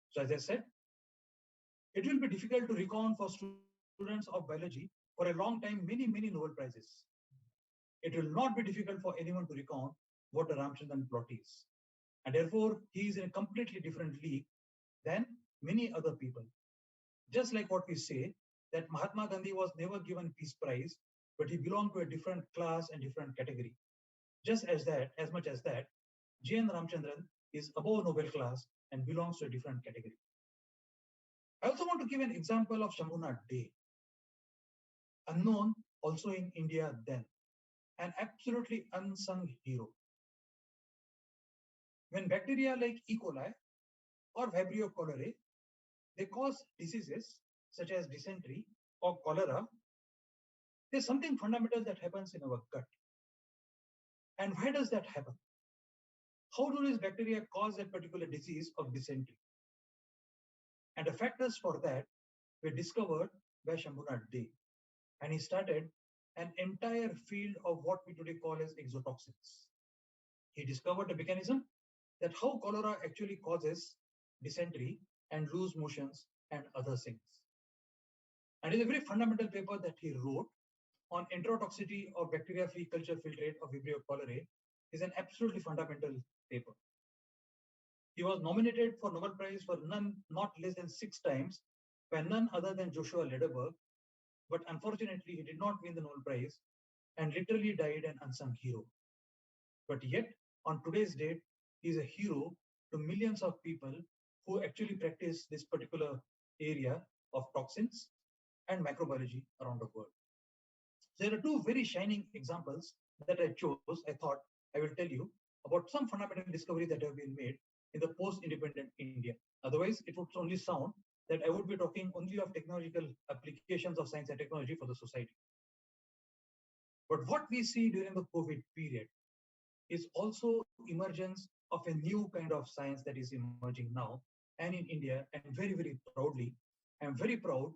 So as I said, it will be difficult to recount for students of biology for a long time many Nobel Prizes. It will not be difficult for anyone to recount what the Ramachandran plot is. And therefore, he is in a completely different league than many other people. Just like what we say, that Mahatma Gandhi was never given Peace Prize, but he belonged to a different class and different category. Just as much as that, G.N. Ramachandran is above Nobel class and belongs to a different category. I also want to give an example of Shambhunath Dey, unknown also in India then, an absolutely unsung hero. When bacteria like E. coli or Vibrio cholerae, they cause diseases such as dysentery or cholera, there's something fundamental that happens in our gut. And why does that happen? How do these bacteria cause that particular disease of dysentery? And the factors for that were discovered by Shambhunath Dey. And he started an entire field of what we today call as exotoxins. He discovered the mechanism that how cholera actually causes dysentery and loose motions and other things. And it's a very fundamental paper that he wrote on enterotoxicity of bacteria-free culture filtrate of Vibrio cholerae is an absolutely fundamental paper. He was nominated for Nobel Prize for not less than 6 times by none other than Joshua Lederberg, but unfortunately, he did not win the Nobel Prize and literally died an unsung hero. But yet, on today's date, he is a hero to millions of people who actually practice this particular area of toxins and microbiology around the world. So there are two very shining examples that I chose. I thought I will tell you about some fundamental discoveries that have been made in the post-independent India. Otherwise, it would only sound that I would be talking only of technological applications of science and technology for the society. But what we see during the COVID period is also emergence of a new kind of science that is emerging now and in India, and very, very proudly, I'm very proud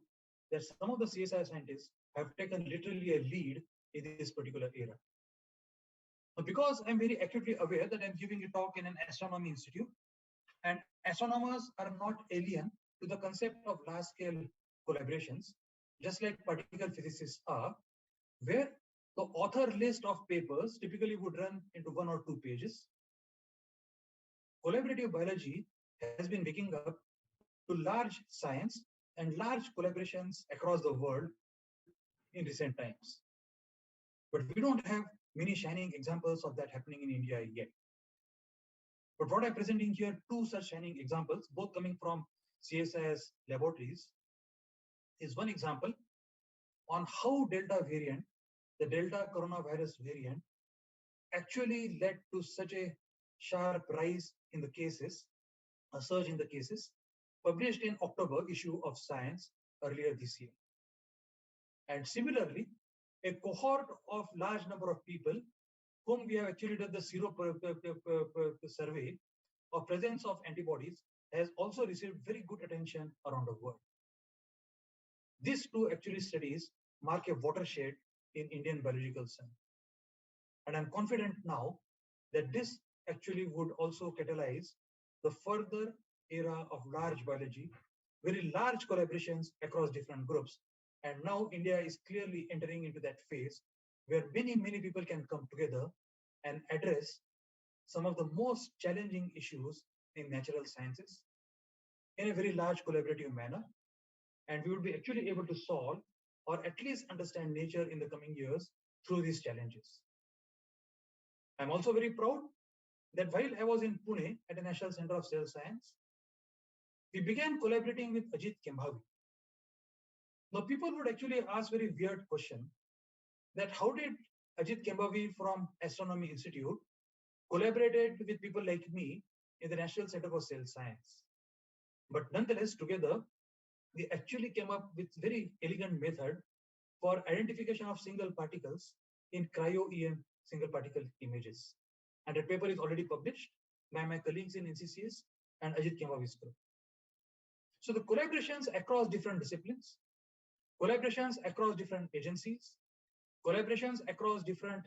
that some of the CSIR scientists have taken literally a lead in this particular era. Now, because I'm very acutely aware that I'm giving a talk in an astronomy institute, and astronomers are not alien to the concept of large-scale collaborations, just like particle physicists are, where the author list of papers typically would run into 1 or 2 pages. Collaborative biology has been waking up to large science and large collaborations across the world in recent times. But we don't have many shining examples of that happening in India yet. But what I'm presenting here, 2 such shining examples, both coming from CSIS laboratories, is one example on how Delta variant, the Delta coronavirus variant, actually led to such a sharp rise in the cases, a surge in the cases, published in October issue of Science earlier this year. And similarly, a cohort of large number of people whom we have actually done the survey of presence of antibodies has also received very good attention around the world. These 2 actually studies mark a watershed in Indian biological science. And I'm confident now that this actually would also catalyze the further era of large biology, very large collaborations across different groups. And now India is clearly entering into that phase where many, many people can come together and address some of the most challenging issues in natural sciences in a very large collaborative manner. And we would be actually able to solve or at least understand nature in the coming years through these challenges. I'm also very proud that while I was in Pune at the National Center of Cell Science, we began collaborating with Ajit Kembhavi. Now, people would actually ask very weird question that how did Ajit Kembhavi from Astronomy Institute collaborated with people like me in the National Center for Cell Science? But nonetheless, together, we actually came up with very elegant method for identification of single particles in cryo-EM single particle images. And that paper is already published by my colleagues in NCCS and Ajit Kembhavi's group. So the collaborations across different disciplines, collaborations across different agencies, collaborations across different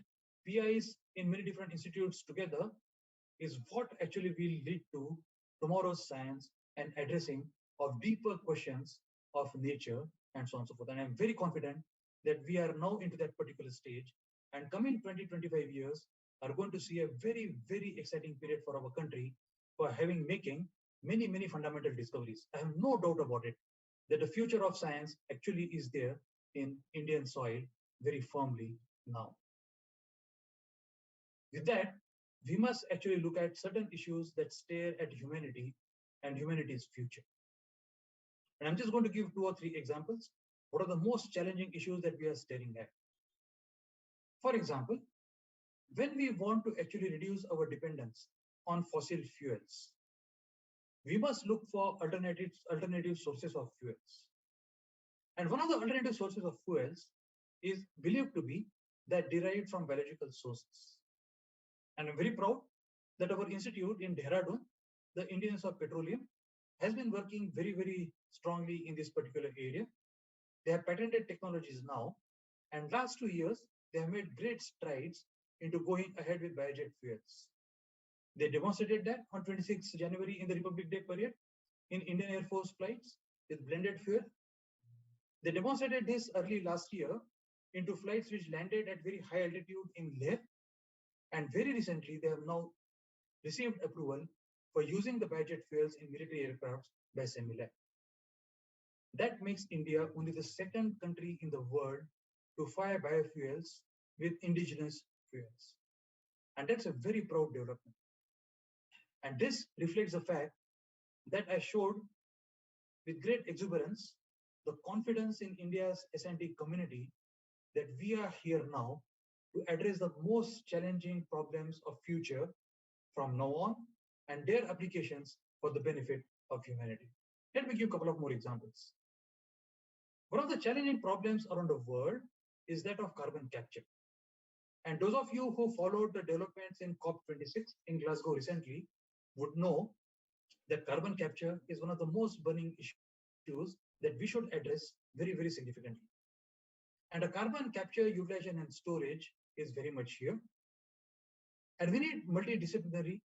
PIs in many different institutes together is what actually will lead to tomorrow's science and addressing of deeper questions of nature and so on and so forth. And I'm very confident that we are now into that particular stage, and coming 20-25 years are going to see a very, very exciting period for our country for making many, many fundamental discoveries. I have no doubt about it, that the future of science actually is there in Indian soil very firmly now. With that, we must actually look at certain issues that stare at humanity and humanity's future. And I'm just going to give 2 or 3 examples. What are the most challenging issues that we are staring at? For example, when we want to actually reduce our dependence on fossil fuels, we must look for alternative sources of fuels. And one of the alternative sources of fuels is believed to be that derived from biological sources. And I'm very proud that our institute in Dehradun, the Indian Institute of Petroleum, has been working very, very strongly in this particular area. They have patented technologies now, and last 2 years, they have made great strides into going ahead with biojet fuels. They demonstrated that on 26 January in the Republic Day parade in Indian Air Force flights with blended fuel. They demonstrated this early last year into flights which landed at very high altitude in Leh. And very recently, they have now received approval for using the biojet fuels in military aircrafts by Semilab. That makes India only the second country in the world to fire biofuels with indigenous fuels. And that's a very proud development. And this reflects the fact that I showed with great exuberance the confidence in India's S&T community that we are here now to address the most challenging problems of future from now on and their applications for the benefit of humanity. Let me give a couple of more examples. One of the challenging problems around the world is that of carbon capture. And those of you who followed the developments in COP26 in Glasgow recently would know that carbon capture is one of the most burning issues that we should address very, very significantly. And a carbon capture, utilization, and storage is very much here. And we need multidisciplinary,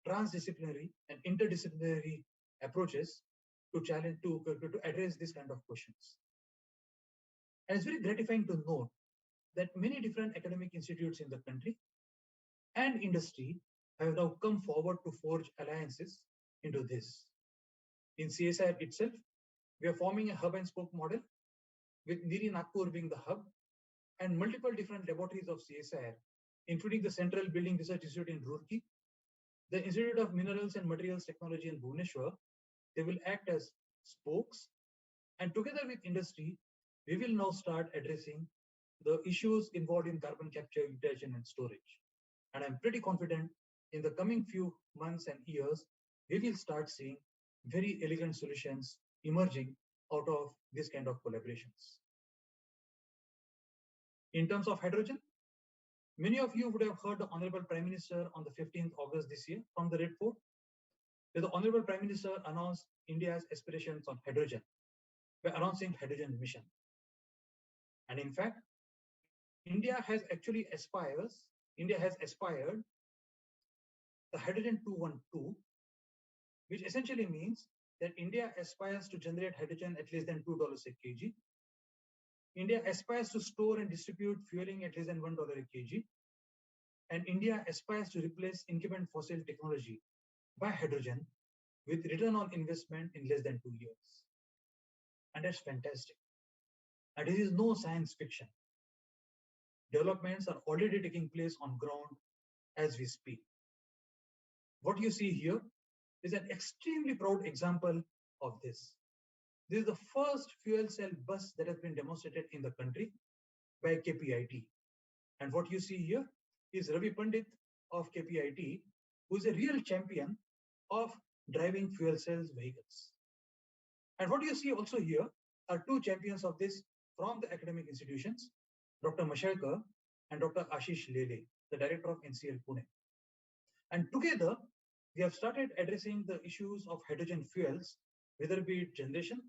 transdisciplinary, and interdisciplinary approaches to challenge to address this kind of questions. And it's very gratifying to note that many different academic institutes in the country and industry have now come forward to forge alliances into this. In CSIR itself, we are forming a hub and spoke model with Niri Nagpur being the hub and multiple different laboratories of CSIR, including the Central Building Research Institute in Roorkee, the Institute of Minerals and Materials Technology in Bhubaneswar. They will act as spokes, and together with industry, we will now start addressing the issues involved in carbon capture, utilization, and storage. And I'm pretty confident in the coming few months and years, we will start seeing very elegant solutions emerging out of this kind of collaborations. In terms of hydrogen, many of you would have heard the Honorable Prime Minister on the 15th August this year from the Red Fort, where the Honorable Prime Minister announced India's aspirations on hydrogen by announcing hydrogen mission. And in fact, India has aspired the hydrogen 212, which essentially means that India aspires to generate hydrogen at less than $2 a kg. India aspires to store and distribute fueling at less than $1 a kg. And India aspires to replace incumbent fossil technology by hydrogen with return on investment in less than 2 years. And that's fantastic. And this is no science fiction. Developments are already taking place on ground as we speak. What you see here is an extremely proud example of this. This is the first fuel cell bus that has been demonstrated in the country by KPIT. And what you see here is Ravi Pandit of KPIT, who is a real champion of driving fuel cells vehicles. And what you see also here are two champions of this from the academic institutions, Dr. Mashelkar and Dr. Ashish Lele, the director of NCL Pune. And together, we have started addressing the issues of hydrogen fuels, whether it be generation,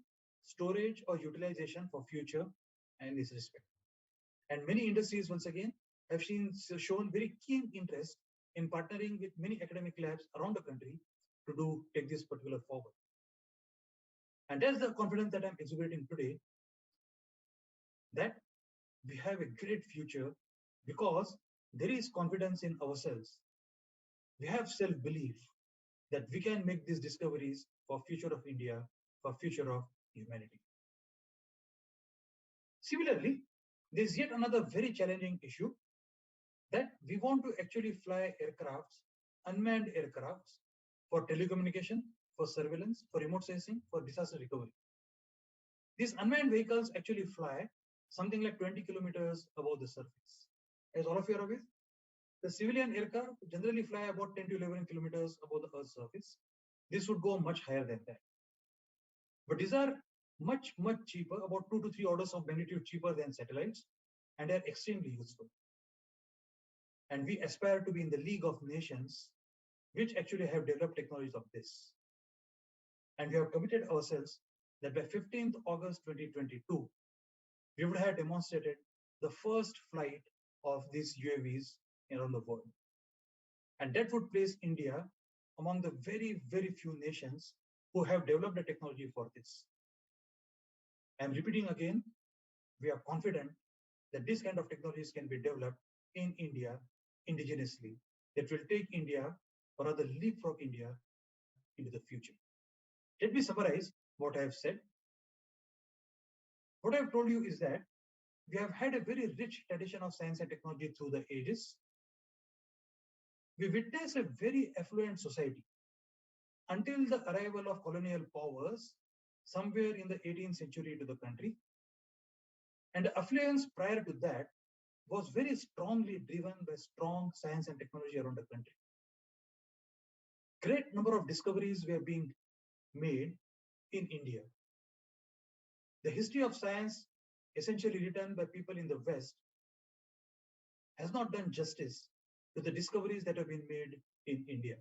storage, or utilization for future and this respect. And many industries, once again, have shown very keen interest in partnering with many academic labs around the country to take this particular forward. And that's the confidence that I'm exhibiting today, that we have a great future because there is confidence in ourselves. We have self-belief that we can make these discoveries for future of India, for future of humanity. Similarly, there's yet another very challenging issue that we want to actually fly aircrafts, unmanned aircrafts, for telecommunication, for surveillance, for remote sensing, for disaster recovery. These unmanned vehicles actually fly something like 20 kilometers above the surface. As all of you are aware, the civilian aircraft generally fly about 10 to 11 kilometers above the Earth's surface. This would go much higher than that. But these are much, much cheaper, about 2 to 3 orders of magnitude cheaper than satellites, and they are extremely useful. And we aspire to be in the league of nations which actually have developed technologies of this. And we have committed ourselves that by 15th August 2022, we would have demonstrated the first flight of these UAVs around the world. And that would place India among the very, very few nations who have developed the technology for this. I'm repeating again, we are confident that this kind of technologies can be developed in India indigenously, that will take India, or rather leapfrog India, into the future. Let me summarize what I have said. What I've told you is that we have had a very rich tradition of science and technology through the ages. We witness a very affluent society until the arrival of colonial powers somewhere in the 18th century to the country. And the affluence prior to that was very strongly driven by strong science and technology around the country. Great number of discoveries were being made in India. The history of science, essentially written by people in the West, has not done justice to the discoveries that have been made in India.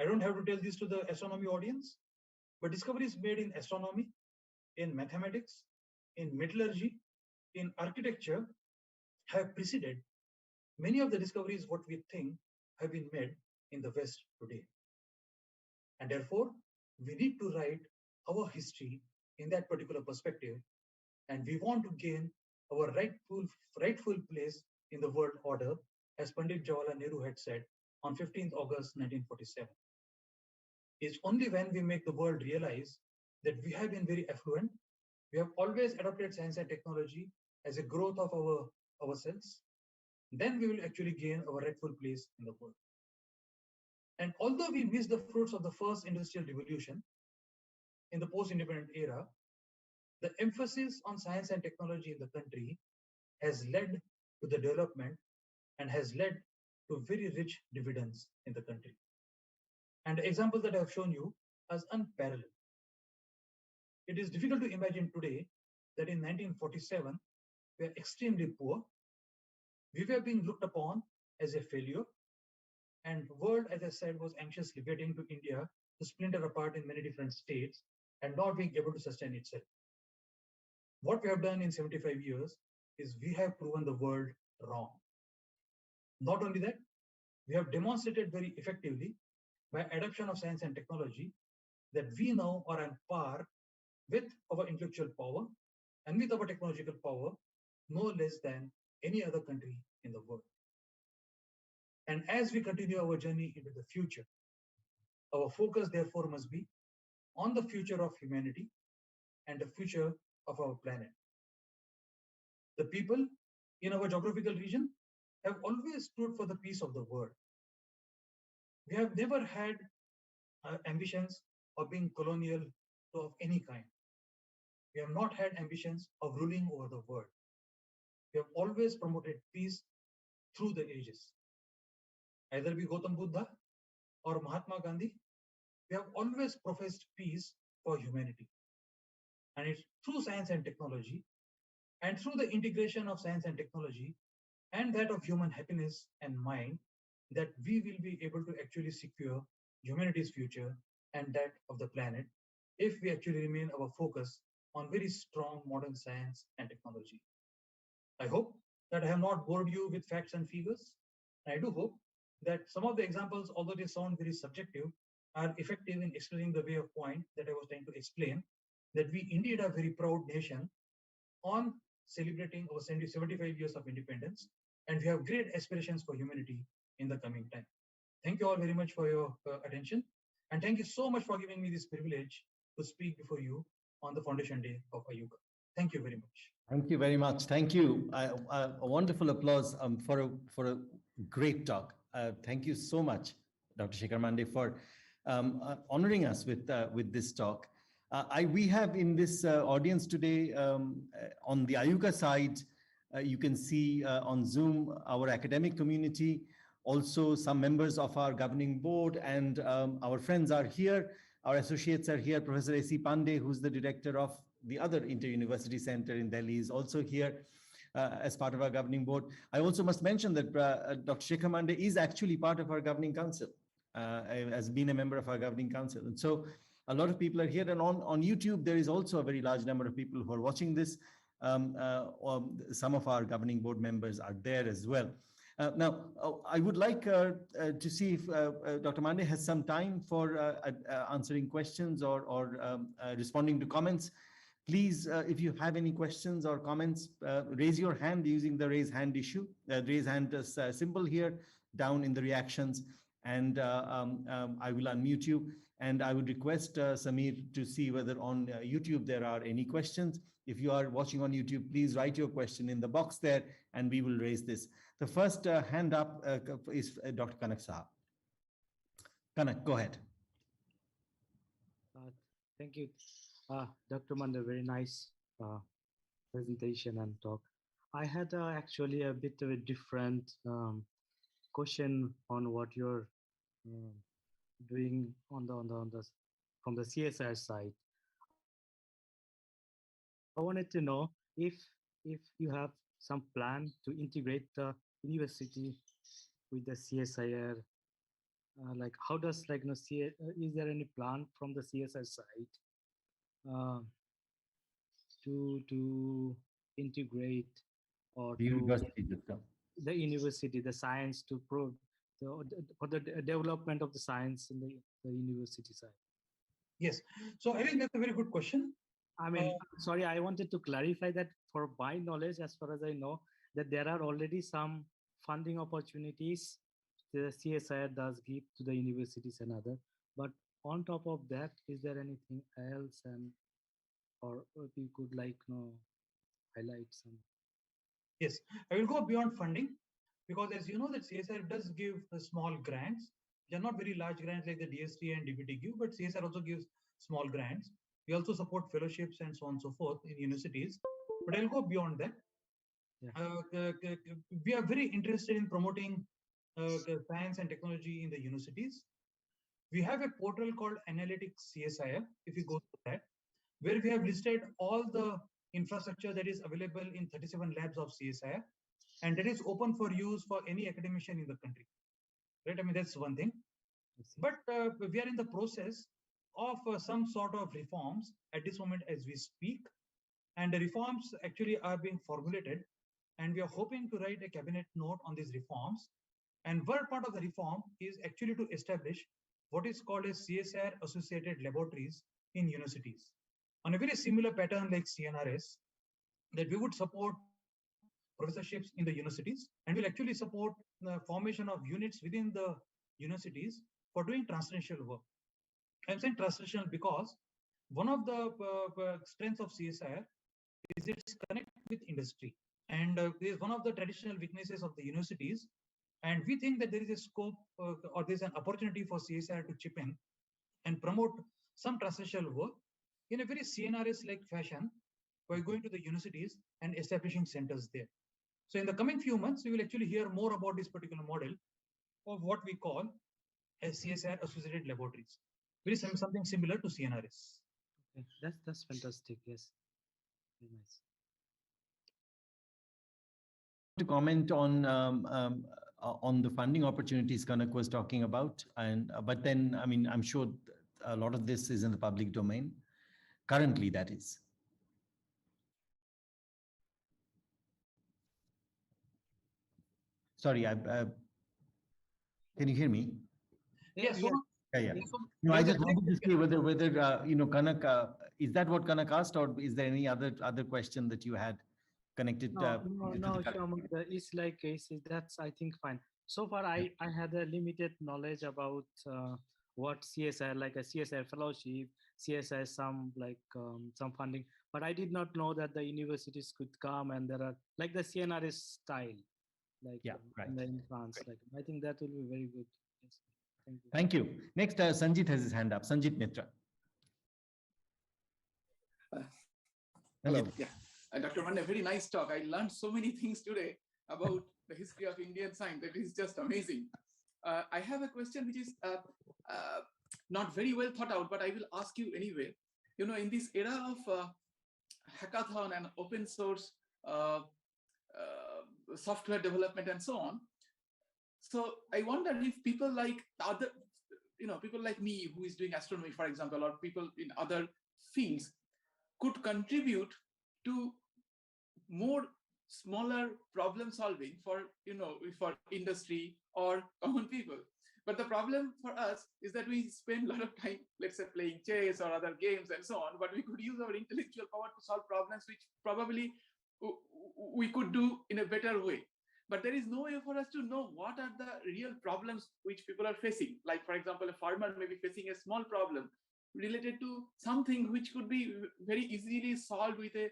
I don't have to tell this to the astronomy audience, but discoveries made in astronomy, in mathematics, in metallurgy, in architecture have preceded many of the discoveries what we think have been made in the West today. And therefore, we need to write our history in that particular perspective, and we want to gain our rightful place in the world order, as Pandit Jawaharlal Nehru had said on 15th August 1947. It's only when we make the world realize that we have been very affluent, we have always adopted science and technology as a growth of ourselves, then we will actually gain our rightful place in the world. And although we miss the fruits of the first industrial revolution in the post-independent era, the emphasis on science and technology in the country has led to the development and has led to very rich dividends in the country. And the examples that I have shown you as unparalleled. It is difficult to imagine today that in 1947, we are extremely poor. We were being looked upon as a failure, and the world, as I said, was anxiously waiting to India to splinter apart in many different states and not being able to sustain itself. What we have done in 75 years is we have proven the world wrong. Not only that, we have demonstrated very effectively by adoption of science and technology that we now are on par with our intellectual power and with our technological power, no less than any other country in the world. And as we continue our journey into the future, our focus therefore must be on the future of humanity and the future of our planet. The people in our geographical region have always stood for the peace of the world. We have never had ambitions of being colonial of any kind. We have not had ambitions of ruling over the world. We have always promoted peace through the ages. Either be Gautam Buddha or Mahatma Gandhi, we have always professed peace for humanity. And it's through science and technology, and through the integration of science and technology, and that of human happiness and mind, that we will be able to actually secure humanity's future and that of the planet, if we actually remain our focus on very strong modern science and technology. I hope that I have not bored you with facts and figures. I do hope that some of the examples, although they sound very subjective, are effective in explaining the way of point that I was trying to explain, that we indeed are a very proud nation on celebrating our 75 years of independence, and we have great aspirations for humanity in the coming time. Thank you all very much for your attention, and thank you so much for giving me this privilege to speak before you on the Foundation Day of IUCAA. Thank you very much. Thank you very much. Thank you. A wonderful applause for a great talk. Thank you so much, Dr. Shekhar Mande, for honoring us with this talk. We have in this audience today on the IUCAA side, you can see on Zoom our academic community, also some members of our governing board, and our friends are here. Our associates are here. Professor A.C. Pandey, who's the director of the other Inter-University Center in Delhi, is also here as part of our governing board. I also must mention that Dr. Shekhar Mande is actually part of our governing council, has been a member of our governing council. And so a lot of people are here. And on YouTube, there is also a very large number of people who are watching this. Some of our governing board members are there as well. Now, I would like to see if Dr. Mande has some time for answering questions or responding to comments. Please, if you have any questions or comments, raise your hand using the raise hand issue, raise hand symbol here down in the reactions. and I will unmute you. And I would request Samir to see whether on YouTube there are any questions. If you are watching on YouTube, please write your question in the box there and we will raise this. The first hand up is Dr. Kanak Saab. Kanak, go ahead. Thank you, Dr. Mande. Very nice presentation and talk. I had actually a bit of a different question on what you're doing on the from the CSIR side. I wanted to know if you have some plan to integrate the university with the CSIR. Like how does like is there any plan from the CSIR side to integrate or The university system. the university, the science to prove for the development of the science in the university side? Yes. So I think that's a very good question. I mean, sorry, I wanted to clarify that for my knowledge, as far as I know, that there are already some funding opportunities the CSIR does give to the universities and other. But on top of that, is there anything else, and or if you could like highlight some? Yes, I will go beyond funding because as you know that CSIR does give small grants. They are not very large grants like the DST and DBT give, but CSIR also gives small grants. We also support fellowships and so on and so forth in universities. But I'll go beyond that. Yeah. We are very interested in promoting science and technology in the universities. We have a portal called Analytics CSIR, if you go to that, where we have listed all the infrastructure that is available in 37 labs of CSIR, and that is open for use for any academician in the country. Right? I mean, that's one thing. But we are in the process of some sort of reforms at this moment as we speak. And the reforms actually are being formulated. And we are hoping to write a cabinet note on these reforms. And one part of the reform is actually to establish what is called as CSIR associated laboratories in universities. On a very similar pattern like CNRS, that we would support professorships in the universities and will actually support the formation of units within the universities for doing translational work. I'm saying translational because one of the strengths of CSIR is its connect with industry. And is one of the traditional weaknesses of the universities. And we think that there is a scope or there's an opportunity for CSIR to chip in and promote some translational work in a very CNRS-like fashion by going to the universities and establishing centers there. So in the coming few months, we will actually hear more about this particular model of what we call as CSIR associated laboratories. Very something similar to CNRS. Okay, that's fantastic. Yes, very nice. To comment on the funding opportunities Kanak was talking about, and but then I mean I'm sure a lot of this is in the public domain. Currently, that is. Sorry, can you hear me? Yes. Yeah. No, I just wanted to see whether Kanak, is that what Kanak asked, or is there any other question that you had connected? No, it's like that's I think fine. So far, I had a limited knowledge about what CSIR, like a CSIR fellowship, CSIR some like some funding, but I did not know that the universities could come and there are like the CNRS style, like in France. Like I think that will be very good. Yes. Thank you. Thank you. Next, Sanjit has his hand up. Sanjit Mitra. Hello. Yeah. Dr. Mande, very nice talk. I learned so many things today about the history of Indian science. That is just amazing. I have a question which is not very well thought out, but I will ask you anyway. You know, in this era of hackathon and open source software development and so on, so I wonder if people like other, people like me who is doing astronomy, for example, or people in other fields could contribute to more smaller problem solving for industry or common people. But the problem for us is that we spend a lot of time, let's say, playing chess or other games and so on, but we could use our intellectual power to solve problems which probably we could do in a better way. but there is no way for us to know what are the real problems which people are facing. Like, for example, a farmer may be facing a small problem related to something which could be very easily solved with a,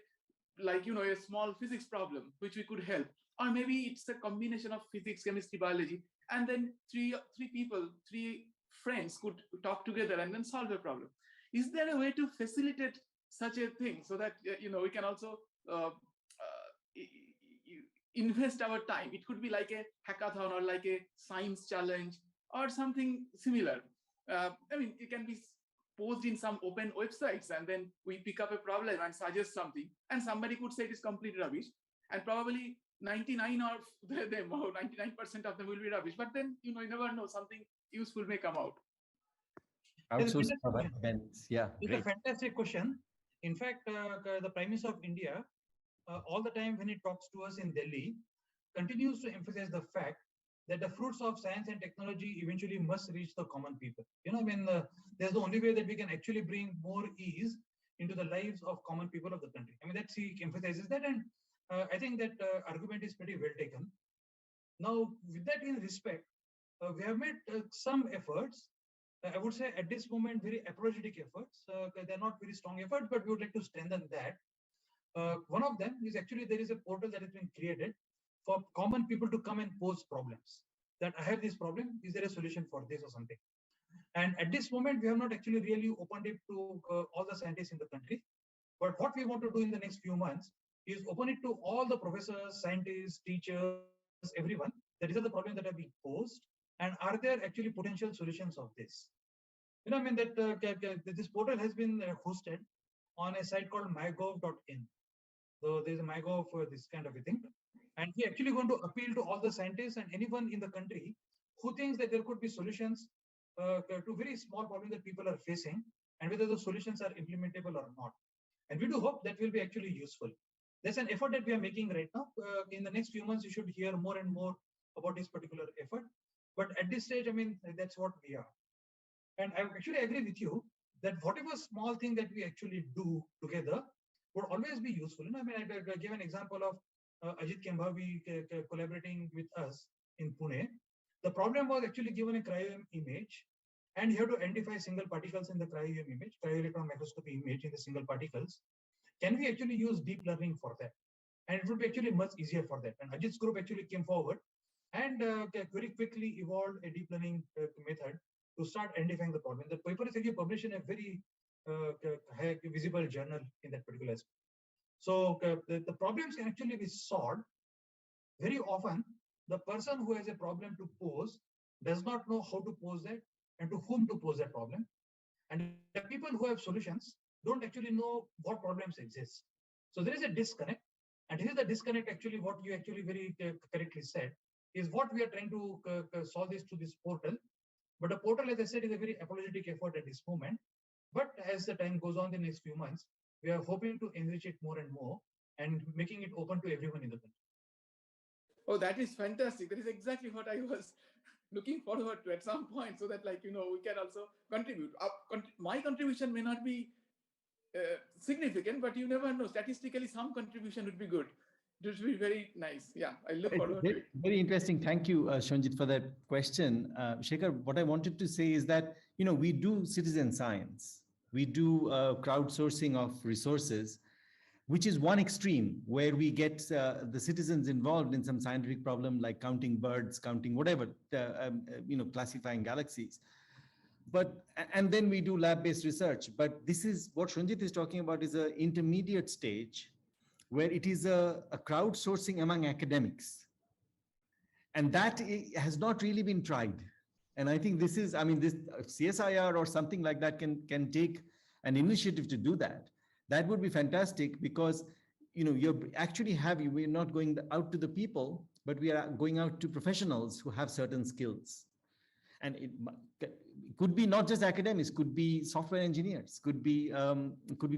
like, a small physics problem, which we could help. Or maybe it's a combination of physics, chemistry, biology, and then three people, three friends could talk together and then solve the problem. Is there a way to facilitate such a thing so that we can also invest our time? It could be like a hackathon or like a science challenge or something similar. I mean, it can be posted in some open websites, and then we pick up a problem and suggest something, and somebody could say it is complete rubbish, and probably 99 of them or 99% of them will be rubbish. But then you never know, something useful may come out. Outsource events, yeah. It's a fantastic question. In fact, the Prime Minister of India, all the time when he talks to us in Delhi, continues to emphasize the fact that the fruits of science and technology eventually must reach the common people. There's the only way that we can actually bring more ease into the lives of common people of the country. I mean, that he emphasizes that, and I think that argument is pretty well taken. Now, with that in respect, we have made some efforts. I would say at this moment, very apologetic efforts. They're not very strong efforts, but we would like to strengthen that. One of them is actually there is a portal that has been created for common people to come and pose problems. That I have this problem, is there a solution for this or something? And at this moment, we have not actually really opened it to all the scientists in the country. But what we want to do in the next few months is open it to all the professors, scientists, teachers, everyone. That is the problem that have been posed. And are there actually potential solutions of this? This portal has been hosted on a site called mygov.in. So there's a mygov for this kind of a thing. And we're actually going to appeal to all the scientists and anyone in the country who thinks that there could be solutions to very small problems that people are facing, and whether those solutions are implementable or not. And we do hope that will be actually useful. There's an effort that we are making right now. In the next few months, you should hear more and more about this particular effort. But at this stage, I mean, that's what we are. And I actually agree with you that whatever small thing that we actually do together would always be useful. I mean, I gave an example of Ajit Kembhavi collaborating with us in Pune. The problem was actually given a cryo-EM image, and you have to identify single particles in the cryo-EM image, cryo-electron microscopy image in the single particles. Can we actually use deep learning for that? And it would be actually much easier for that. And Ajit's group actually came forward and very quickly evolved a deep learning method to start identifying the problem. The paper is actually published in a very high visible journal in that particular aspect. So the problems can actually be solved. Very often, the person who has a problem to pose does not know how to pose that and to whom to pose that problem. And the people who have solutions don't actually know what problems exist. So there is a disconnect. And here the disconnect, actually, what you actually very correctly said, is what we are trying to solve this through this portal. But the portal, as I said, is a very apologetic effort at this moment. But as the time goes on the next few months, we are hoping to enrich it more and more and making it open to everyone in the country. Oh, that is fantastic. That is exactly what I was looking forward to at some point, so that we can also contribute. My contribution may not be significant, but you never know. Statistically, some contribution would be good. It would be very nice. Yeah, I look forward to it. Very interesting. Thank you, Shanjit, for that question. Shekhar, what I wanted to say is that, we do citizen science. We do crowdsourcing of resources, which is one extreme where we get the citizens involved in some scientific problem like counting birds, counting whatever, classifying galaxies. And then we do lab-based research. But this is what Shanjit is talking about, is an intermediate stage where it is a crowdsourcing among academics. And that has not really been tried. And I think this is, this CSIR or something like that can take an initiative to do that. That would be fantastic, because we're not going out to the people, but we are going out to professionals who have certain skills. And it could be not just academics, could be software engineers, could be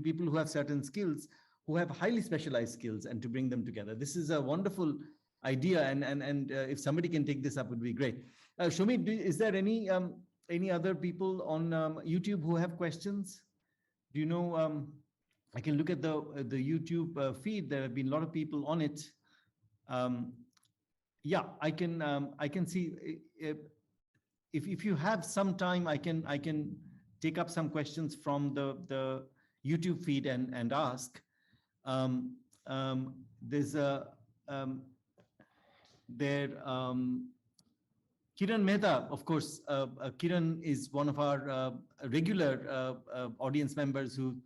people who have certain skills, who have highly specialized skills, and to bring them together. This is a wonderful idea, and if somebody can take this up, it would be great. Shumit, is there any other people on YouTube who have questions? Do you know? I can look at the YouTube feed. There have been a lot of people on it. Yeah, I can see if you have some time, I can take up some questions from the YouTube feed and ask. There's a there Kiran Mehta, of course. Kiran is one of our regular audience members who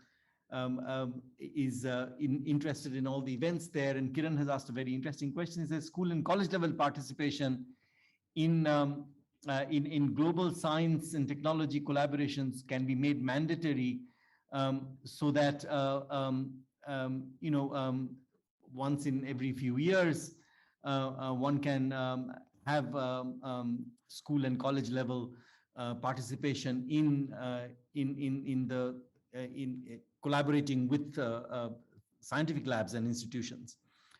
is interested in all the events there. And Kiran has asked a very interesting question. He says, school and college level participation in global science and technology collaborations can be made mandatory, so that once in every few years one can have school and college level participation in collaborating with scientific labs and institutions.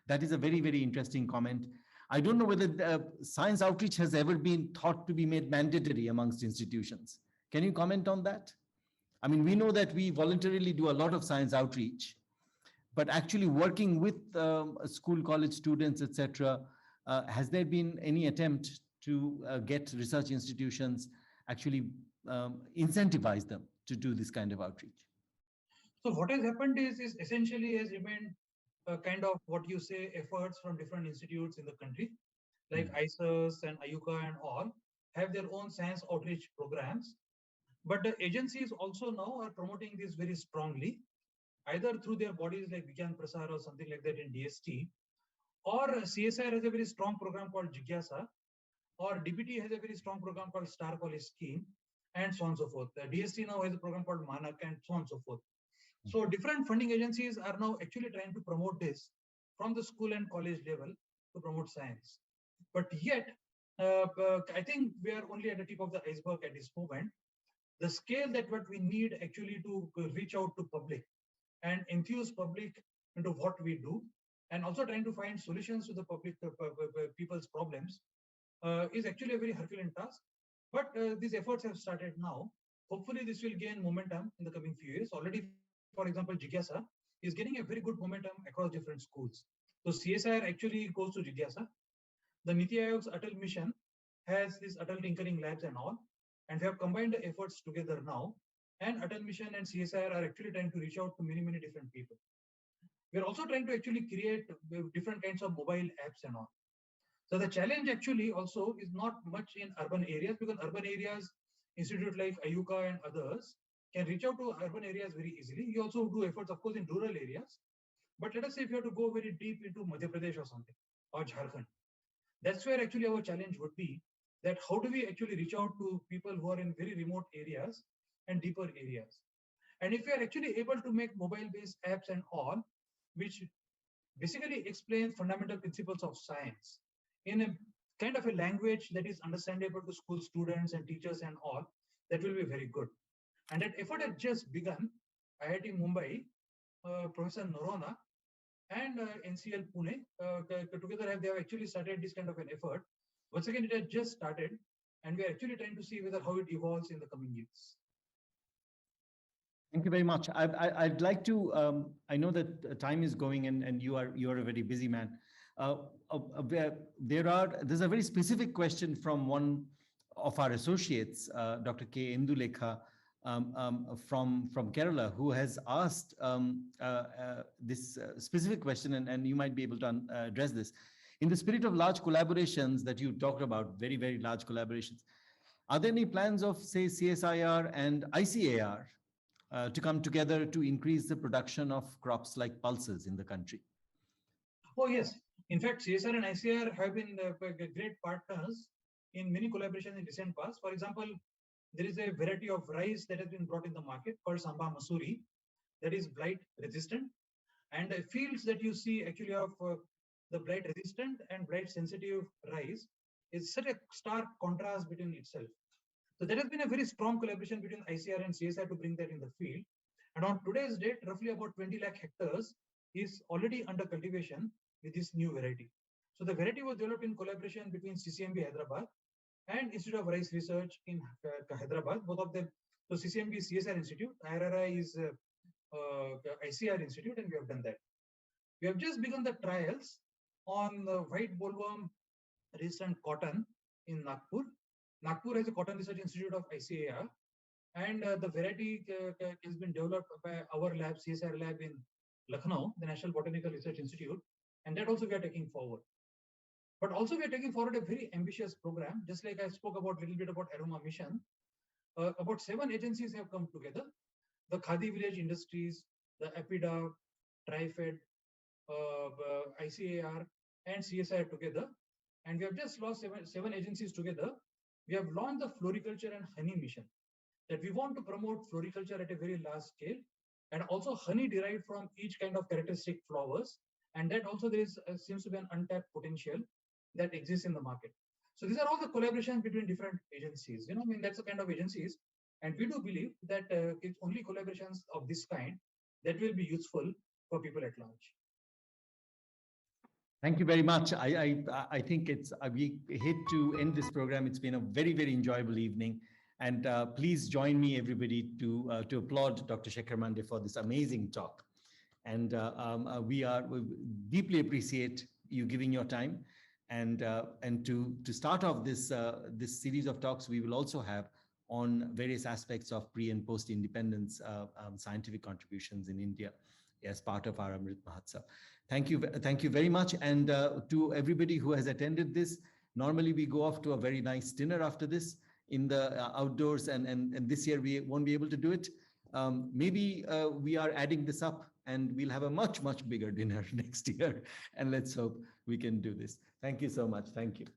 That is a very, very interesting comment. I don't know whether science outreach has ever been thought to be made mandatory amongst institutions. Can you comment on that? I mean, we know that we voluntarily do a lot of science outreach, but actually working with school, college students, etc., has there been any attempt to get research institutions actually incentivize them to do this kind of outreach? So what has happened is essentially has remained kind of what you say efforts from different institutes in the country, like ISAs and IUCAA and all have their own science outreach programs. But the agencies also now are promoting this very strongly, either through their bodies like Vigyan Prasar or something like that in DST, or CSIR has a very strong program called Jigyasa, or DBT has a very strong program called Star College Scheme, and so on and so forth. The DST now has a program called Manak, and so on and so forth. So different funding agencies are now actually trying to promote this from the school and college level to promote science. But yet, I think we are only at the tip of the iceberg at this moment. The scale that what we need actually to reach out to public and enthuse public into what we do, and also trying to find solutions to the public people's problems, is actually a very Herculean task. But these efforts have started now. Hopefully, this will gain momentum in the coming few years. Already, for example, Jigyasa is getting a very good momentum across different schools. So CSIR actually goes to Jigyasa. The Niti Aayog's Atal mission has these Atal tinkering labs and all, and we have combined the efforts together now. And Atal mission and CSIR are actually trying to reach out to many, many different people. We're also trying to actually create different kinds of mobile apps and all. So the challenge actually also is not much in urban areas, because urban areas, institute like IUCAA and others can reach out to urban areas very easily. You also do efforts, of course, in rural areas. But let us say if you have to go very deep into Madhya Pradesh or something, or Jharkhand, that's where actually our challenge would be, that how do we actually reach out to people who are in very remote areas and deeper areas. And if we are actually able to make mobile-based apps and all, which basically explain fundamental principles of science in a kind of a language that is understandable to school students and teachers and all, that will be very good. And that effort had just begun. IIT Mumbai, Professor Norona and NCL Pune together they have actually started this kind of an effort. Once again, it has just started, and we are actually trying to see whether how it evolves in the coming years. Thank you very much. I'd like to. I know that time is going, and you are a very busy man. There's a very specific question from one of our associates, Dr. K. Indulekha, from Kerala, who has asked this specific question, and you might be able to address this. In the spirit of large collaborations that you talked about, very, very large collaborations, are there any plans of, say, CSIR and ICAR to come together to increase the production of crops like pulses in the country? Oh, yes. In fact, CSIR and ICAR have been great partners in many collaborations in recent past. For example, there is a variety of rice that has been brought in the market called Samba Masuri that is blight resistant. And the fields that you see actually of the blight resistant and blight sensitive rice is such a stark contrast between itself. So there has been a very strong collaboration between ICAR and CSIR to bring that in the field. And on today's date, roughly about 20 lakh hectares is already under cultivation with this new variety. So the variety was developed in collaboration between CCMB Hyderabad and Institute of Rice Research in Hyderabad, both of them. So CCMB is CSIR Institute, IRRI is ICR Institute, and we have done that. We have just begun the trials on the white bollworm resistant cotton in Nagpur. Nagpur has a cotton research institute of ICAR, and the variety has been developed by our lab, CSIR lab in Lucknow, the National Botanical Research Institute, and that also we are taking forward. But also we are taking forward a very ambitious program, just like I spoke about a little bit about Aroma Mission. About 7 agencies have come together: the Khadi Village Industries, the APIDA, TriFed, ICAR, and CSIR together. And we have just launched seven agencies together. We have launched the Floriculture and Honey Mission, that we want to promote floriculture at a very large scale, and also honey derived from each kind of characteristic flowers. And that also there is seems to be an untapped potential that exists in the market. So these are all the collaborations between different agencies. I mean, that's the kind of agencies. And we do believe that it's only collaborations of this kind that will be useful for people at large. Thank you very much. I think we hate to end this program. It's been a very, very enjoyable evening. And please join me, everybody, to applaud Dr. Shekhar Mande for this amazing talk. And we deeply appreciate you giving your time. And to start off this series of talks, we will also have on various aspects of pre and post independence scientific contributions in India as part of our Amrit Mahotsav. Thank you very much. And to everybody who has attended this, normally we go off to a very nice dinner after this in the outdoors, and this year we won't be able to do it. Maybe we are adding this up and we'll have a much, much bigger dinner next year. And let's hope we can do this. Thank you so much. Thank you.